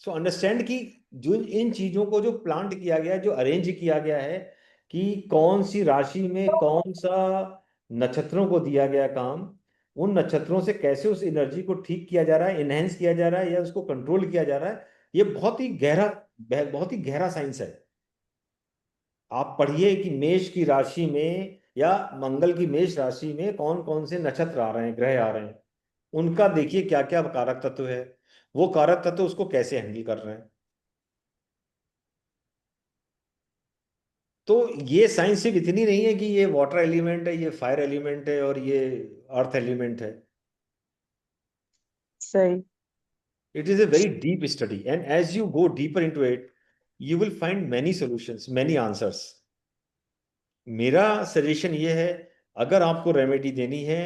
सो अंडरस्टैंड कि जो इन चीजों को जो प्लांट किया गया है, जो अरेंज किया गया है कि कौन सी राशि में कौन सा नक्षत्रों को दिया गया काम, उन नक्षत्रों से कैसे उस एनर्जी को ठीक किया जा रहा है, इनहेंस किया जा रहा है या उसको कंट्रोल किया जा रहा है, ये बहुत ही गहरा साइंस है। आप पढ़िए कि मेष की राशि में या मंगल की मेष राशि में कौन कौन से नक्षत्र आ रहे हैं, ग्रह आ रहे हैं, उनका देखिए क्या क्या कारक तत्व है, वो कारक तत्व उसको कैसे हैंडल कर रहे हैं। तो ये साइंस सिर्फ इतनी नहीं है कि ये वाटर एलिमेंट है, ये फायर एलिमेंट है और ये अर्थ एलिमेंट है। सही। It is a very deep study, and as you go deeper into it, you will find many solutions, many answers. मेरा सजेशन ये है, अगर आपको रेमेडी देनी है,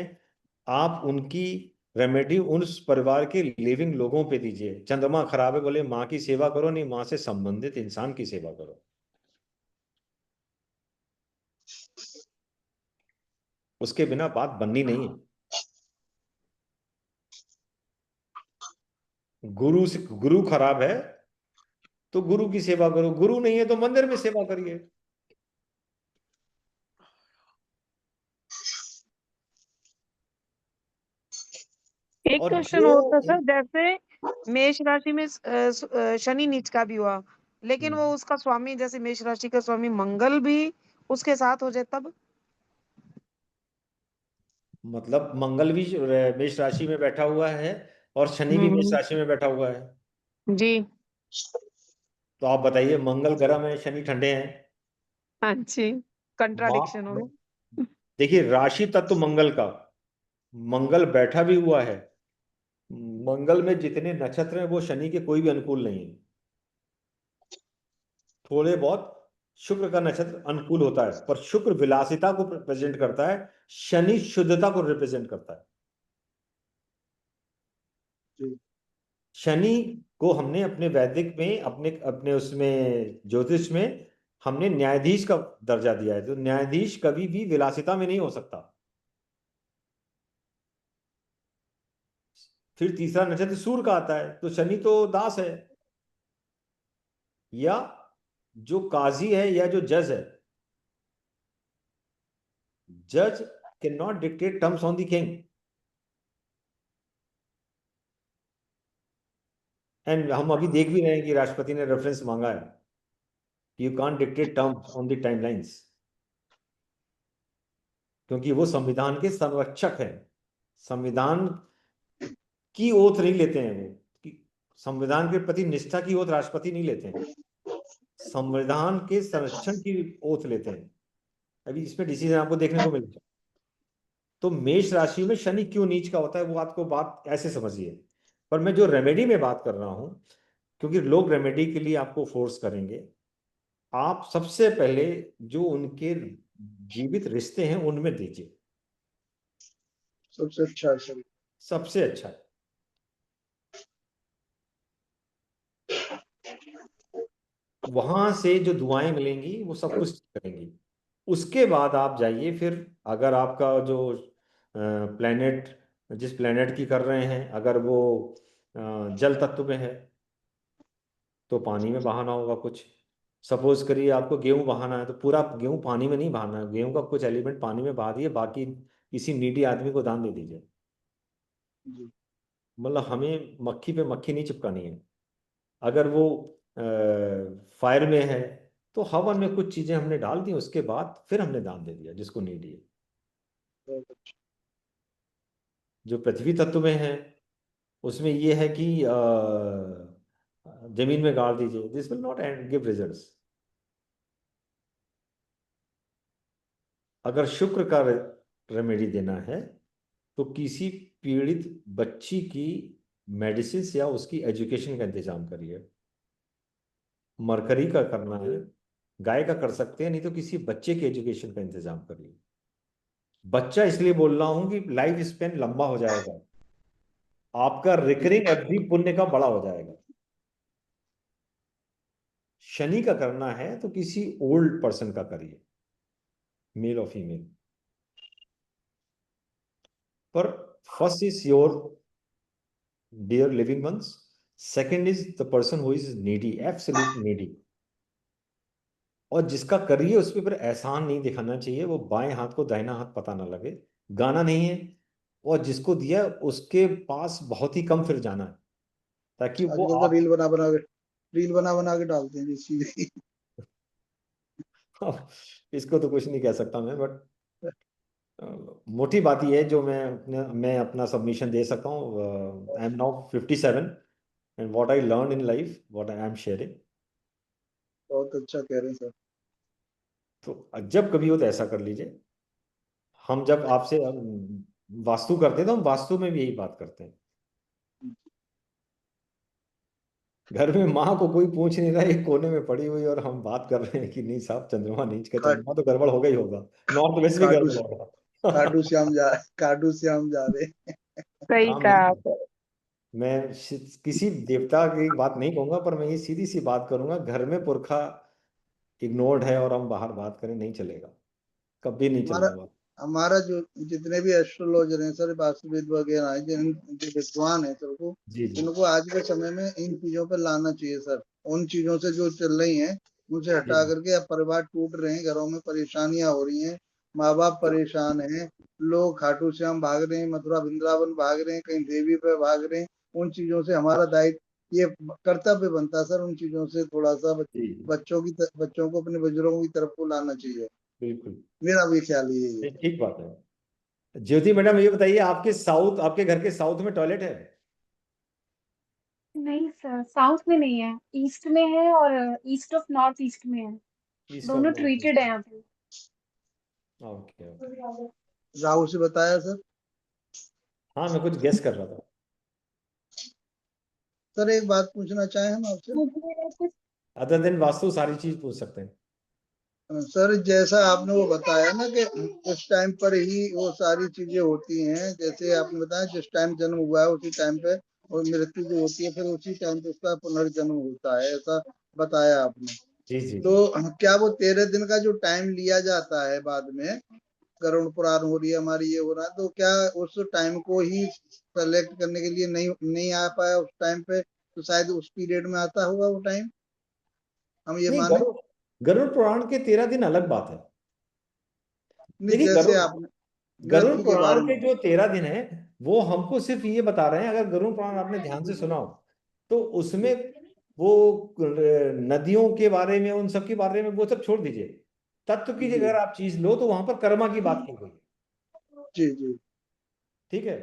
आप उनकी रेमेडी उस परिवार के लिविंग लोगों पे दीजिए। चंद्रमा खराब है बोले माँ की सेवा करो, नहीं, माँ से संबंधित इंसान की सेवा करो। उसके बिना बात बननी नहीं है। गुरु खराब है तो गुरु की सेवा करो, गुरु नहीं है तो मंदिर में सेवा करिए। एक और क्वेश्चन जो और था सर, जैसे मेष राशि में शनि नीच का भी हुआ, लेकिन वो उसका स्वामी, जैसे मेष राशि का स्वामी मंगल भी उसके साथ हो जाए तब? मतलब मंगल भी मेष राशि में बैठा हुआ है और शनि भी मेष हम्म। राशि में बैठा हुआ है, जी। तो आप बताइए, मंगल गर्म है, शनि ठंडे हैं। हाँ जी, कंट्राडिक्शन हो माँ, गया। देखिए राशि तत्व मंगल का, मंगल बैठा भी हुआ है, मंगल में जितने नक्षत्र हैं वो शनि के कोई भी अनुकूल नहीं है। थोड़े बहुत शुक्र का नक्षत्र अनुकूल होता है, पर शुक्र विलासिता को रिप्रेजेंट करता है, शनि शुद्धता को रिप्रेजेंट करता है। शनि को हमने अपने वैदिक में, अपने अपने उसमें ज्योतिष में हमने न्यायाधीश का दर्जा दिया है, तो न्यायाधीश कभी भी विलासिता में नहीं हो सकता। फिर तीसरा नक्षत्र सूर्य का आता है, तो शनि तो दास है, या जो काजी है या जो जज है, जज can not dictate terms on the king, and हम अभी देख भी रहे हैं कि राष्ट्रपति ने रेफरेंस मांगा है, you can't dictate terms on the timelines, क्योंकि वो संविधान के संरक्षक हैं। संविधान की ओथ नहीं लेते हैं वो, संविधान के प्रति निष्ठा की ओथ राष्ट्रपति नहीं लेते हैं, संविधान के संरक्षण की ओथ लेते हैं। अभी इसमें डिसीजन आपको देखने को मिलेगा। तो मेष राशि में शनि क्यों नीच का होता है, वो आपको बात ऐसे समझिए। पर मैं जो रेमेडी में बात कर रहा हूं, क्योंकि लोग रेमेडी के लिए आपको फोर्स करेंगे, आप सबसे पहले जो उनके जीवित रिश्ते हैं उनमें दीजिए, सबसे अच्छा है। सबसे अच्छा है। वहां से जो दुआएं मिलेंगी वो सब कुछ करेंगी। उसके बाद आप जाइए, फिर अगर आपका जो प्लेनेट, जिस प्लेनेट की कर रहे हैं, अगर वो जल तत्व में है तो पानी में बहाना होगा कुछ। सपोज करिए आपको गेहूं बहाना है, तो पूरा गेहूं पानी में नहीं बहाना है, गेहूं का कुछ एलिमेंट पानी में बहा दिए, बाकी किसी नीडी आदमी को दान दे दीजिए। मतलब हमें मक्खी पे मक्खी नहीं चिपकानी है। अगर वो फायर में है तो हवन में कुछ चीजें हमने डाल दी, उसके बाद फिर हमने दान दे दिया जिसको नीडी है। जो पृथ्वी तत्व में है उसमें ये है कि जमीन में गाड़ दीजिए, this will not give results. अगर शुक्र का रेमेडी देना है तो किसी पीड़ित बच्ची की मेडिसिन या उसकी एजुकेशन का इंतजाम करिए। मरकरी का करना है, गाय का कर सकते हैं, नहीं तो किसी बच्चे के एजुकेशन का इंतजाम करिए। बच्चा इसलिए बोल रहा हूं कि लाइफ स्पेन लंबा हो जाएगा, आपका रिकरिंग एफडी पुण्य का बड़ा हो जाएगा। शनि का करना है तो किसी ओल्ड पर्सन का करिए, मेल और फीमेल। पर first is your dear living ones, second is the person who is needy, absolute needy. और जिसका करिए उस पर फिर एहसान नहीं दिखाना चाहिए, वो बाएं हाथ को दाहिना हाथ पता ना लगे, गाना नहीं है। और जिसको दिया उसके पास बहुत ही कम फिर जाना है, ताकि वो आजकल तो रील बना बना के डालते हैं जिस चीज की। इसको तो कुछ नहीं कह सकता मैं, बट मोटी बात यह है जो मैं अपना सबमिशन दे सकता हूँ। I am now 57 and what I learn in life what I am sharing. बहुत अच्छा कह रहे हैं सर। तो जब कभी हो तो ऐसा कर लीजिए। हम जब आपसे वास्तु करते हैं तो हम वास्तु में भी यही बात करते हैं। घर में माँ को कोई पूछ नहीं रहा, एक कोने में पड़ी हुई, और हम बात कर रहे हैं कि नहीं साहब चंद्रमा नीच का, खाट चंद्रमा तो गड़बड़ होगा ही होगा, नॉर्थ वेस्ट भी खाटू गड़बड़ होगा। खाटू श्याम जा रहे। सही हाँ, कहा आपने। मैं किसी देवता की बात नहीं कहूंगा, पर मैं ये सीधी सी बात करूंगा, घर में पुरखा इग्नोर्ड है और हम बाहर बात करें, नहीं चलेगा, कभी नहीं हमारा चलने वाला। हमारा जो जितने भी एस्ट्रोलॉजर हैं सर, वास्तुविद वगैरह हैं, जो विद्वान है सर को, जी जी इनको आज के समय में इन चीजों पे लाना चाहिए सर। उन चीजों से जो चल रही हैं उनसे जी हटा करके, अब परिवार टूट रहे हैं, घरों में परेशानियां हो रही हैं, माँ बाप परेशान हैं, लोग खाटू श्याम भाग रहे हैं, मथुरा वृंदावन भाग रहे हैं, कहीं देवी पे भाग रहे हैं। उन चीजों से हमारा दायित्व, ये कर्तव्य बनता है सर, उन चीजों से थोड़ा सा जी बच्चों को अपने बुजुर्गों की तरफ को लाना चाहिए। बिल्कुल, मेरा भी ख्याल यही है। ठीक बात है। ज्योति मैडम ये बताइए, आपके घर के साउथ में टॉयलेट है? नहीं सर, साउथ में नहीं है, ईस्ट में है और ईस्ट ऑफ नॉर्थ ईस्ट में है। ईस्ट ऑफ दोनों नॉर्थ ईस्ट ट्रीटेड है में? यहाँ पे। Okay okay. राहुल से बताया सर। हाँ, मैं कुछ गेस कर रहा था। सर एक बात पूछना चाहे हम आपसे। मुझे अदर देन वास्तु सारी चीज पूछ सकते हैं। सर जैसा आपने वो बताया ना कि उस टाइम पर ही वो सारी चीजें होती हैं, जैसे आपने बताया जिस टाइम जन्म हुआ है उसी टाइम पे, और मृत्यु जो होती है फिर उसी टाइम पे उसका पुनर्जन्म होता है, ऐसा बताया आपने। जी जी तो जी। क्या वो 13 दिन का जो टाइम लिया जाता है बाद में, गरुड़ पुराण हो रही है हमारी, ये हो रहा है, तो क्या उस टाइम को ही सेलेक्ट करने के लिए नहीं नहीं आ पाया उस टाइम पे, तो शायद उस पीरियड में आता होगा वो टाइम, हम ये नहीं, माने। गरुड़ पुराण के 13 दिन अलग बात है। नहीं देखिए, जैसे आपने गरुड़ मृत्यु के पुराण बारे के में। जो 13 दिन है वो हमको सिर्फ ये बता रहे हैं, अगर गरुड़ पुराण आपने ध्यान से सुना हो तो उसमें वो नदियों के बारे में, उन सब के बारे में वो सब छोड़ दीजिए। तत्व की जी अगर आप चीज लो तो वहां पर कर्मा की बात की गई है। जी जी ठीक है,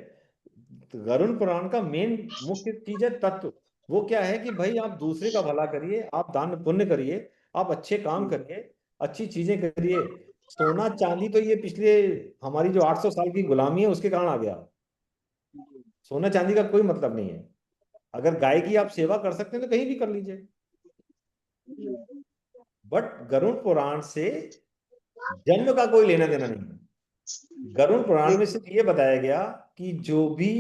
तो गरुड़ पुराण का मेन मुख्य चीज है तत्व। वो क्या है कि भाई आप दूसरे का भला करिए, आप दान पुण्य करिए, आप अच्छे काम करिए, अच्छी चीजें करिए। सोना चांदी तो ये पिछले हमारी जो 800 साल की गुलामी है उसके कारण आ गया। सोना चांदी का कोई मतलब नहीं है। अगर गाय की आप सेवा कर सकते हैं तो कहीं भी कर लीजिए। बट गरुड़ पुराण से जन्म का कोई लेना देना नहीं है। गरुड़ पुराण में एक सिर्फ ये बताया गया कि जो भी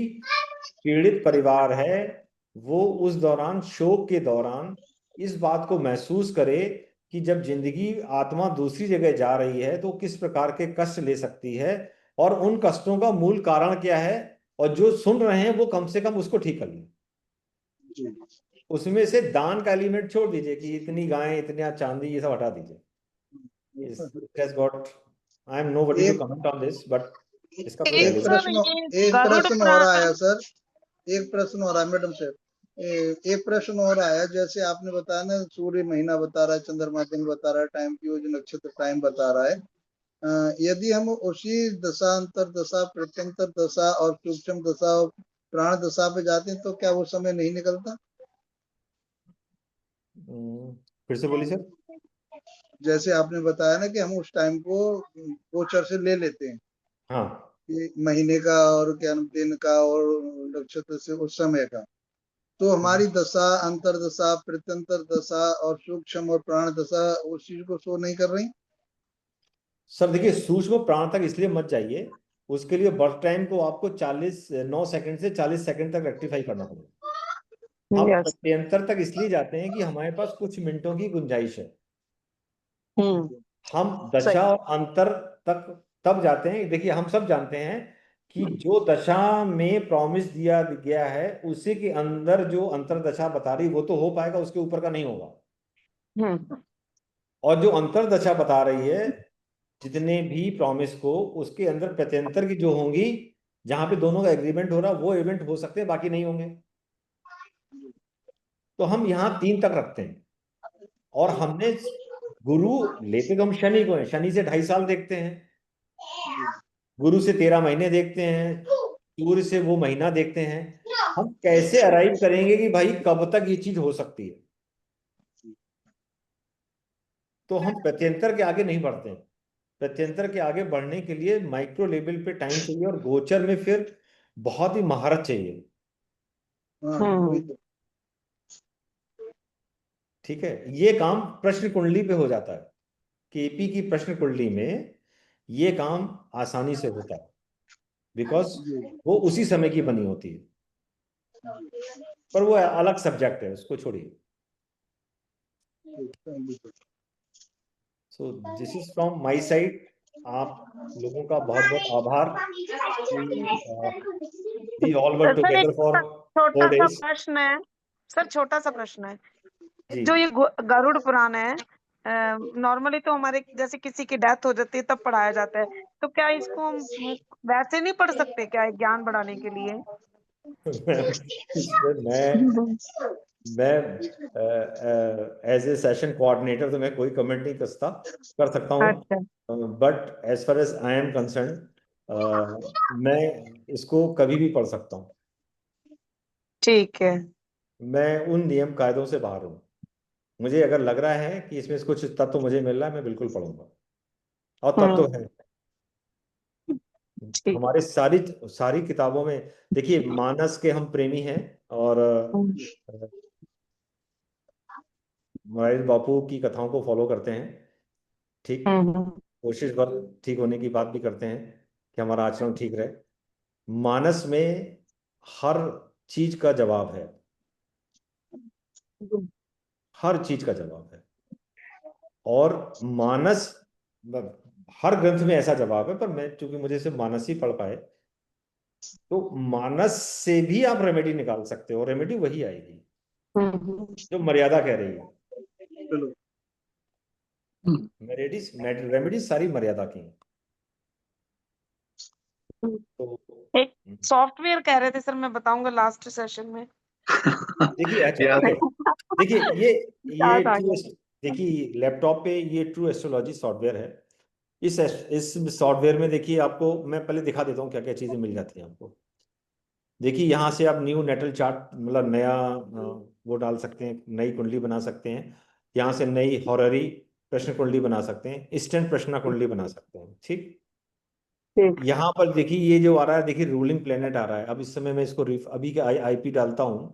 पीड़ित परिवार है वो उस दौरान, शोक के दौरान, इस बात को महसूस करे कि जब जिंदगी आत्मा दूसरी जगह जा रही है तो किस प्रकार के कष्ट ले सकती है, और उन कष्टों का मूल कारण क्या है, और जो सुन रहे हैं वो कम से कम उसको ठीक कर लें। जी उसमें से दान का एलिमेंट छोड़ दीजिए कि इतनी गायें, इतना चांदी, ये सब हटा दीजिए। It has got, I am nobody to एक comment on this, but इसका कोई एक वैल्यू नहीं। सर प्रश्न ये एक गरुड़ प्रश्न और पुराण आया सर, एक प्रश्न और आया मैडम सर। एक प्रश्न और आया, जैसे आपने बताया ना, सूर्य महीना बता रहा है, चंद्रमा दिन बता रहा है, टाइम की वो जो नक्षत्र टाइम बता रहा है, यदि हम उसी दशा, अंतर दशा, प्रत्यंतर दशा और सूक्ष्म दशा और प्राण दशा पे जाते हैं तो क्या वो समय नहीं निकलता? फिर से बोलिए सर। जैसे आपने बताया ना कि हम उस टाइम को गोचर से ले लेते हैं, हाँ, ये महीने का और क्या नाम, दिन का और नक्षत्र से उस समय का, तो हमारी दशा, अंतर दशा, प्रत्यंतर दशा और सूक्ष्म और प्राण दशा उस चीज को शो नहीं कर रही। सर देखिए, सूक्ष्म प्राण तक इसलिए मत जाइए, उसके लिए बर्थ टाइम को आपको 9 सेकंड से 40 सेकंड तक रेक्टिफाई करना पड़ेगा। हम यस। प्रत्यंतर तक इसलिए जाते हैं कि हमारे पास कुछ मिनटों की गुंजाइश है। हम सही। दशा और अंतर तक तब जाते हैं। देखिए, हम सब जानते हैं कि जो दशा में प्रॉमिस दिया गया है उसी के अंदर जो अंतर दशा बता रही वो तो हो पाएगा, उसके ऊपर का नहीं होगा। हम्म। और जो अंतर दशा बता रही है जितने भी प्रॉमिस को, उसके अंदर प्रत्यंतर की जो होंगी, जहां पे दोनों का एग्रीमेंट हो रहा वो इवेंट हो सकते हैं, बाकी नहीं होंगे। तो हम यहाँ 3 तक रखते हैं। और हमने गुरु लेते तो हम शनि को हैं, शनि से 2.5 साल देखते हैं, गुरु से 13 महीने देखते हैं, सूर्य से वो महीना देखते हैं। हम कैसे अराइव करेंगे कि भाई कब तक ये चीज हो सकती है? तो हम प्रत्यंतर के आगे नहीं बढ़ते हैं। प्रत्यंतर के आगे बढ़ने के लिए माइक्रो लेवल पे टाइम चाहिए, और गोचर में फिर बहुत ही महारत चाहिए। हाँ वही तो। ठीक है, ये काम प्रश्न कुंडली पे हो जाता है। केपी की प्रश्न कुंडली में ये काम आसानी से होता है, बिकॉज वो उसी समय की बनी होती है। पर वो अलग सब्जेक्ट है, उसको छोड़िए। So this is from my side. आप लोगों का बहुत बहुत आभार वी ऑल वर सर एक टुगेदर फॉर 4 छोटा सा days। प्रश्न है। सर छोटा सा प्रश्न है। जी, जो ये गरुड़ पुराण है, नॉर्मली तो हमारे जैसे किसी की डेथ हो जाती है तब पढ़ाया जाता है, तो क्या इसको हम वैसे नहीं पढ़ सकते क्या, ज्ञान बढ़ाने के लिए? इसमें मैं एज ए सेशन कोऑर्डिनेटर तो मैं कोई कमेंट नहीं कर सकता अच्छा। हूँ। But as far as I am concerned, मैं इसको कभी भी पढ़ सकता हूँ। ठीक है। मैं उन नियम कायदों से बाहर हूँ। मुझे अगर लग रहा है कि इसमें कुछ तत्व मुझे मिल रहा है, मैं बिल्कुल पढ़ूंगा। और तत्व है ठीक। हमारे सारी सारी किताबों में। देखिए, मानस के हम प्रेमी हैं, और मोरारी बापू की कथाओं को फॉलो करते हैं। ठीक, कोशिश बहुत ठीक होने की बात भी करते हैं कि हमारा आचरण ठीक रहे। मानस में हर चीज का जवाब है, हर चीज का जवाब है। और मानस, हर ग्रंथ में ऐसा जवाब है, पर मैं चूंकि मुझे सिर्फ मानस ही पढ़ पाए, तो मानस से भी आप रेमेडी निकाल सकते हो। रेमेडी वही आएगी जो मर्यादा कह रही है। चलो रेमेडीज सारी मर्यादा की हैं। तो एक सॉफ्टवेयर कह रहे थे सर, मैं बताऊंगा लास्ट सेशन में। देखिए, अच्छा, Yeah. ओके। देखिए, ये याद आ ट्रू, गया। देखिए लैपटॉप पे ये ट्रू एस्ट्रोलॉजी सॉफ्टवेयर है। इस सॉफ्टवेयर में देखिए, आपको मैं पहले दिखा देता हूँ क्या क्या चीजें मिल जाती हैं आपको। देखिए, यहाँ से आप न्यू नेटल चार्ट, मतलब नया वो डाल सकते हैं, नई कुंडली बना सकते हैं। यहाँ से नई हॉररी प्रश्न कुंडली बना सकते हैं, इंस्टेंट प्रश्न कुंडली बना सकते हैं। ठीक, ठीक। यहाँ पर देखिए ये जो आ रहा है, देखिए रूलिंग प्लेनेट आ रहा है। अब इस समय मैं इसको अभी का आईपी डालता हूँ।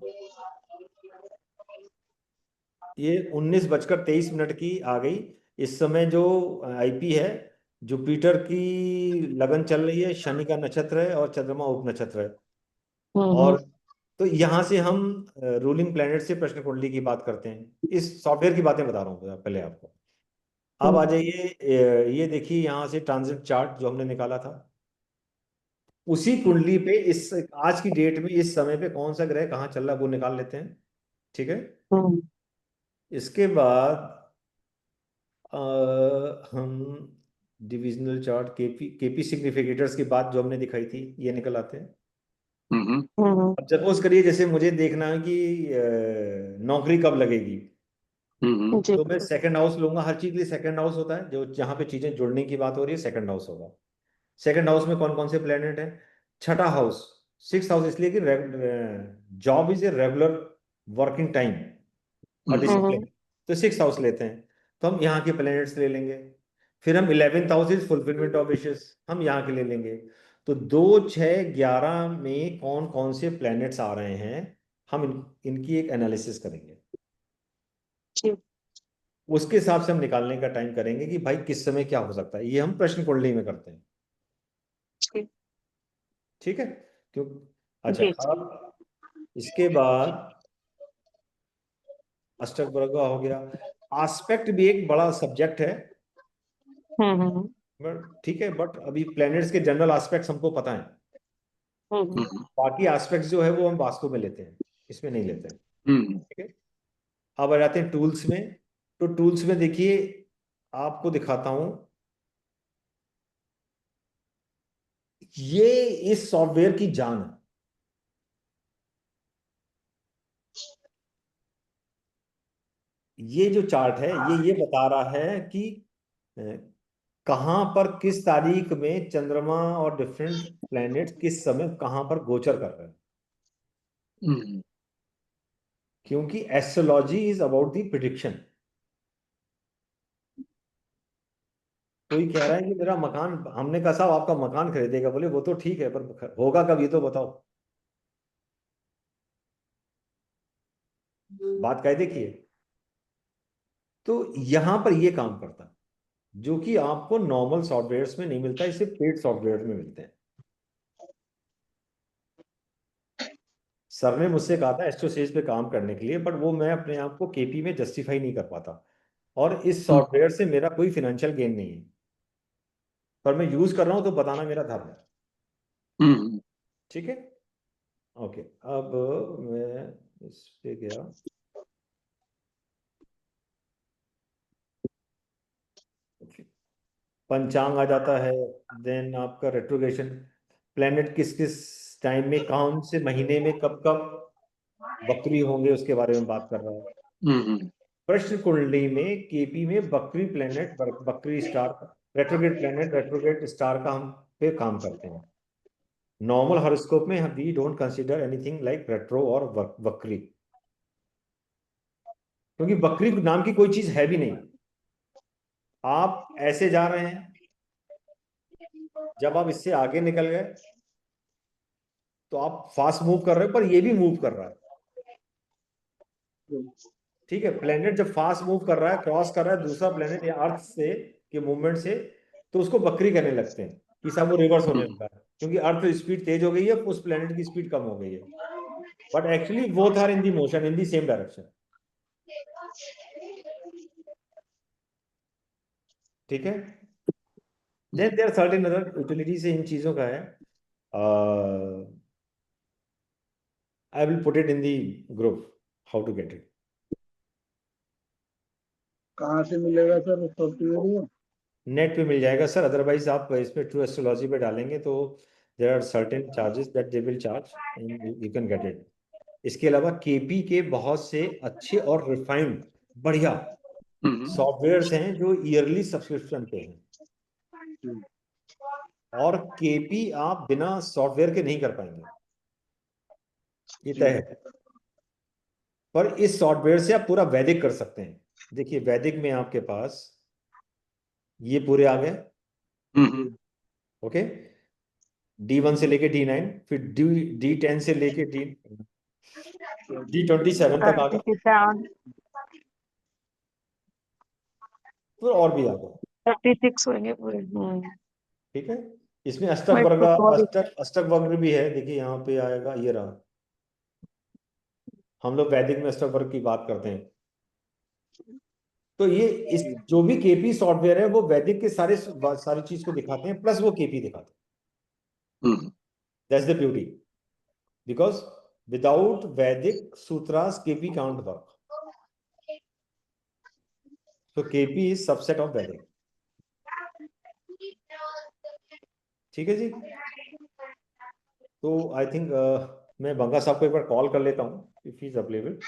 ये 19:23 की आ गई। इस समय जो आईपी है, जुपिटर की लगन चल रही है, शनि का नक्षत्र है, और चंद्रमा उप नक्षत्र है। और तो यहाँ से हम रूलिंग प्लेनेट से प्रश्न कुंडली की बात करते हैं। इस सॉफ्टवेयर की बातें बता रहा हूँ पहले आपको। अब आ जाइए, ये देखिए यहाँ से ट्रांजिट चार्ट जो हमने निकाला था, उसी कुंडली पे इस आज की डेट में इस समय पे कौन सा ग्रह कहाँ चल रहा है वो निकाल लेते हैं। ठीक है, इसके बाद अ, हम डिविजनल चार्ट, केपी सिग्निफिकेटर्स की बात जो हमने दिखाई थी, ये निकल आते हैं। अब सपोज करिए जैसे मुझे देखना है कि नौकरी कब लगेगी, तो मैं सेकंड हाउस लूंगा। हर चीज के लिए सेकंड हाउस होता है, जो जहां पे चीजें जुड़ने की बात हो रही है सेकंड हाउस होगा। सेकंड हाउस में कौन कौन से प्लेनेट है? छठा हाउस, 6th हाउस, इसलिए कि job is a regular working time और डिसिप्लिन। तो 6th हाउस लेते हैं, तो हम यहाँ के प्लैनेट्स ले लेंगे। फिर हम 11th house is fulfilment of wishes, हम यहाँ के ले लेंगे। तो 2, 6, 11 में कौन कौन से प्लैनेट्स आ रहे हैं, हम इनकी एक एनालिसिस करेंगे। उसके हिसाब से हम निकालने का टाइम करेंगे कि भाई किस समय क्या हो सकता है। ये हम प्रश्न कुंडली में करते हैं। ठीक है, क्यों? अच्छा, अब इसके बाद अष्टक हो गया। एस्पेक्ट भी एक बड़ा सब्जेक्ट है, बट ठीक है, बट अभी प्लैनेट्स के जनरल एस्पेक्ट्स हमको पता है। बाकी एस्पेक्ट्स जो है वो हम वास्तु में लेते हैं, इसमें नहीं लेते हैं। ठीक है, अब आ जाते हैं टूल्स में। तो टूल्स में देखिए, आपको दिखाता हूं, ये इस सॉफ्टवेयर की जान है। ये जो चार्ट है ये बता रहा है कि कहां पर किस तारीख में चंद्रमा और डिफरेंट प्लैनेट्स किस समय कहां पर गोचर कर रहे हैं। क्योंकि astrology is about the prediction. कोई कह रहा है कि मेरा मकान, हमने कहा साहब आपका मकान खरीदेगा, बोले वो तो ठीक है पर होगा कब ये तो बताओ। बात कह देखिए, तो यहां पर ये काम करता है, जो कि आपको नॉर्मल सॉफ्टवेयर्स में नहीं मिलता, इसे पेड सॉफ्टवेयर में मिलते हैं। सर ने मुझसे कहा था एस्ट्रोसेज पे काम करने के लिए, बट वो मैं अपने आप को केपी में जस्टिफाई नहीं कर पाता, और इस सॉफ्टवेयर से मेरा कोई फाइनेंशियल गेन नहीं है, पर मैं यूज कर रहा हूं तो बताना मेरा धर्म है। ठीक है, ओके। अब मैं इस पे गया, पंचांग आ जाता है, देन आपका रेट्रोग्रेशन, प्लेनेट किस किस टाइम में कौन से महीने में कब कब बकरी होंगे उसके बारे में बात कर रहा है। प्रश्न कुंडली में केपी में बकरी प्लेनेट, बकरी star, retrograde planet, retrograde star का हम पे काम करते हैं। नॉर्मल हॉरोस्कोप में we don't consider anything like retro और बकरी, क्योंकि बकरी नाम की कोई चीज है भी नहीं। आप ऐसे जा रहे हैं, जब आप इससे आगे निकल गए तो आप फास्ट मूव कर रहे हो, पर ये भी मूव कर रहा है। ठीक है, प्लेनेट जब फास्ट मूव कर रहा है, क्रॉस कर रहा है दूसरा प्लेनेट या अर्थ से के मूवमेंट से, तो उसको बकरी करने लगते हैं कि सब वो रिवर्स होने लगा है, क्योंकि अर्थ स्पीड तेज हो गई है, उस प्लेनेट की स्पीड कम हो गई है। But actually both are in the motion in the same direction. ठीक है, then there certain other utilities इन चीजों का है। I will put it in the group, how to get it. कहाँ से मिलेगा सर सॉफ्टवेयर? नेट पे मिल जाएगा सर, अदरवाइज आप इसमें ट्रू एस्ट्रोलॉजी पे डालेंगे तो there are certain charges that they will charge, you can get it. इसके अलावा केपी के बहुत से अच्छे और रिफाइंड बढ़िया सॉफ्टवेयर्स हैं जो ईयरली सब्सक्रिप्शन पे हैं, और केपी आप बिना सॉफ्टवेयर के नहीं कर पाएंगे, ये तय है। पर इस सॉफ्टवेयर से आप पूरा वैदिक कर सकते हैं। देखिए वैदिक में आपके पास ये पूरे आ गए, ओके, D1 से लेके D9, फिर D10 से लेके D27 तक आ गए, फिर और भी आ गए। 36 होंगे पूरे। ठीक है, इसमें अष्टक वर्ग, अष्टक वर्ग भी है। देखिए यहाँ पे आएगा, ये रहा, हम लोग वैदिक में अष्टक वर्ग की बात करते हैं। तो ये इस जो भी केपी सॉफ्टवेयर है वो वैदिक के सारी चीज को दिखाते हैं, प्लस वो केपी दिखाते हैं। That's the beauty, because without Vedic sutras KP can't work, so KP is subset of Vedic। ठीक है जी, तो आई थिंक मैं बंगा साहब को एक बार कॉल कर लेता हूँ इफ ही इज अवेलेबल।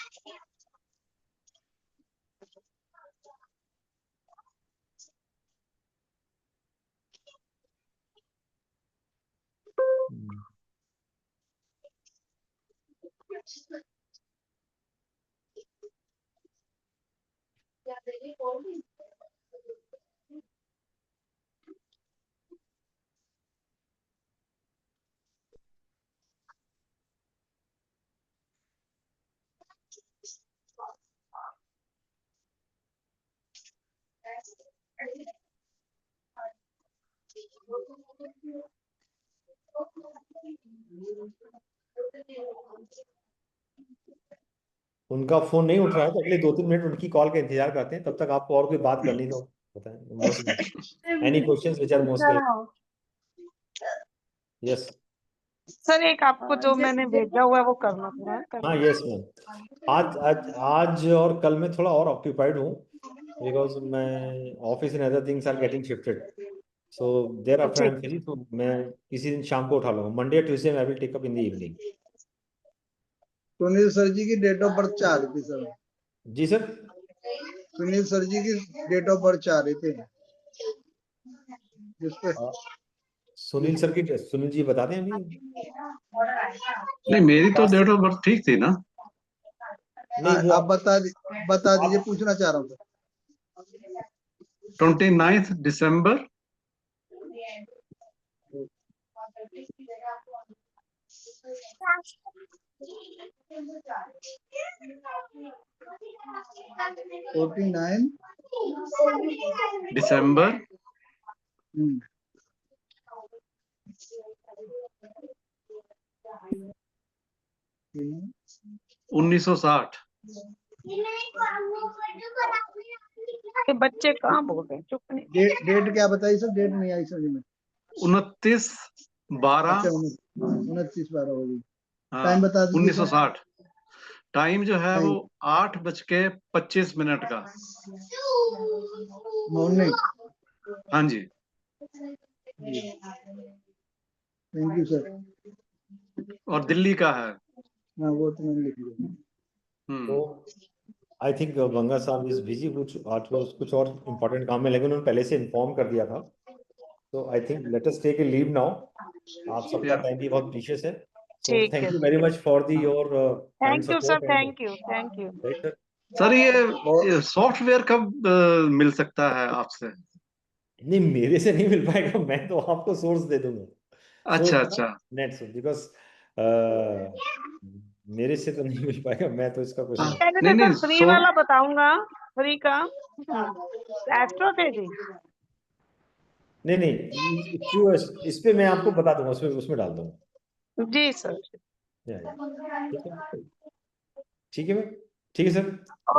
उनका फोन नहीं उठ रहा है तो अगले 2-3 मिनट उनकी कॉल का इंतजार करते हैं, तब तक आपको और कोई बात करनी तो बताएं। Most any questions which are most yes. Sir एक आपको जो मैंने भेजा हुआ है वो करना पूरा हाँ यस मैम, आज और कल मैं थोड़ा और ऑक्यूपाइड हूँ बिकॉज मैं office and other things are getting shifted, so there after I am free, तो मैं किसी दिन शाम को उठा लूंगा, Monday Tuesday I will take up in the evening. Sunil sir ji की डेट ऑफ बर्थ चाह रही थी सर। जी सर। सुनील सर जी की डेट ऑफ बर्थ चाह रहे थे जिसपे सुनील सर की, सुनील जी बता दें अभी। नहीं, मेरी तो डेट ऑफ बर्थ ठीक थी ना। नहीं वो आप बता दीजिए, पूछना चाह रहा हूँ सर। 29 दिसंबर 49 दिसंबर 1960। ये बच्चे कहाँ बोल रहे हैं, चुप नहीं। डेट क्या बताई सर? डेट नहीं आई समझ में। 29/12 अच्छा 29/12 होगी। हाँ, टाइम बता दीजिए सर। 1960। टाइम जो है वो टाइम 8:25 का। मॉर्निंग। हाँ जी। Thank you sir. और दिल्ली का है। हाँ वो तो मैंने लिख लिया। तो आई थिंक गंगा साहब इज बिजी, कुछ और इम्पोर्टेंट काम में लगे, उन्होंने पहले से इन्फॉर्म कर दिया था, तो I think let us take a leave now. आप सबका टाइम भी बहुत प्रीशियस है, सो ठीक थैंक है। You very much for the your kind thank you sir, support. Thank you, thank you. Right sir. Sir ये सॉफ्टवेयर कब मिल सकता है आपसे? नहीं मेरे से नहीं मिल पाएगा, मैं तो आपको सोर्स दे दूंगा। अच्छा अच्छा। नेट से, बिकॉज मेरे से तो नहीं मिल पाएगा, मैं तो इसका कुछ नहीं। पहले नहीं तो नहीं, सर फ्री वाला बताऊंगा, फ्री का एस्ट्रो थे जी। नहीं इस पे मैं आपको बता दूंगा, उसमें डाल दूंगा। जी सर। ठीक है, ठीक है मैम, ठीक है sir.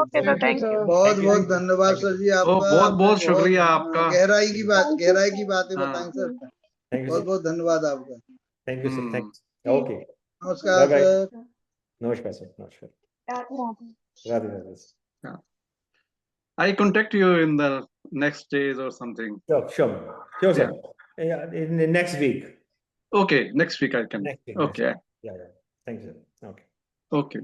Okay sir, thank you. बहुत बहुत धन्यवाद सर जी आपका। बहुत आपने बहुत शुक्रिया आपका। गहराई की बातें हाँ। बताई सर। थैंक यू बहुत सर, बहुत धन्यवाद आपका। Thank you sir, thank okay, नमस्कार बाय बाय। सर। नमस्कार सर, नमस्कार, Radhe Radhe sir. I contact you in the next days or something. Sure sir. In the next week. Okay, next week I can. Next week. Okay. Yeah. Thank you sir. Okay. Okay.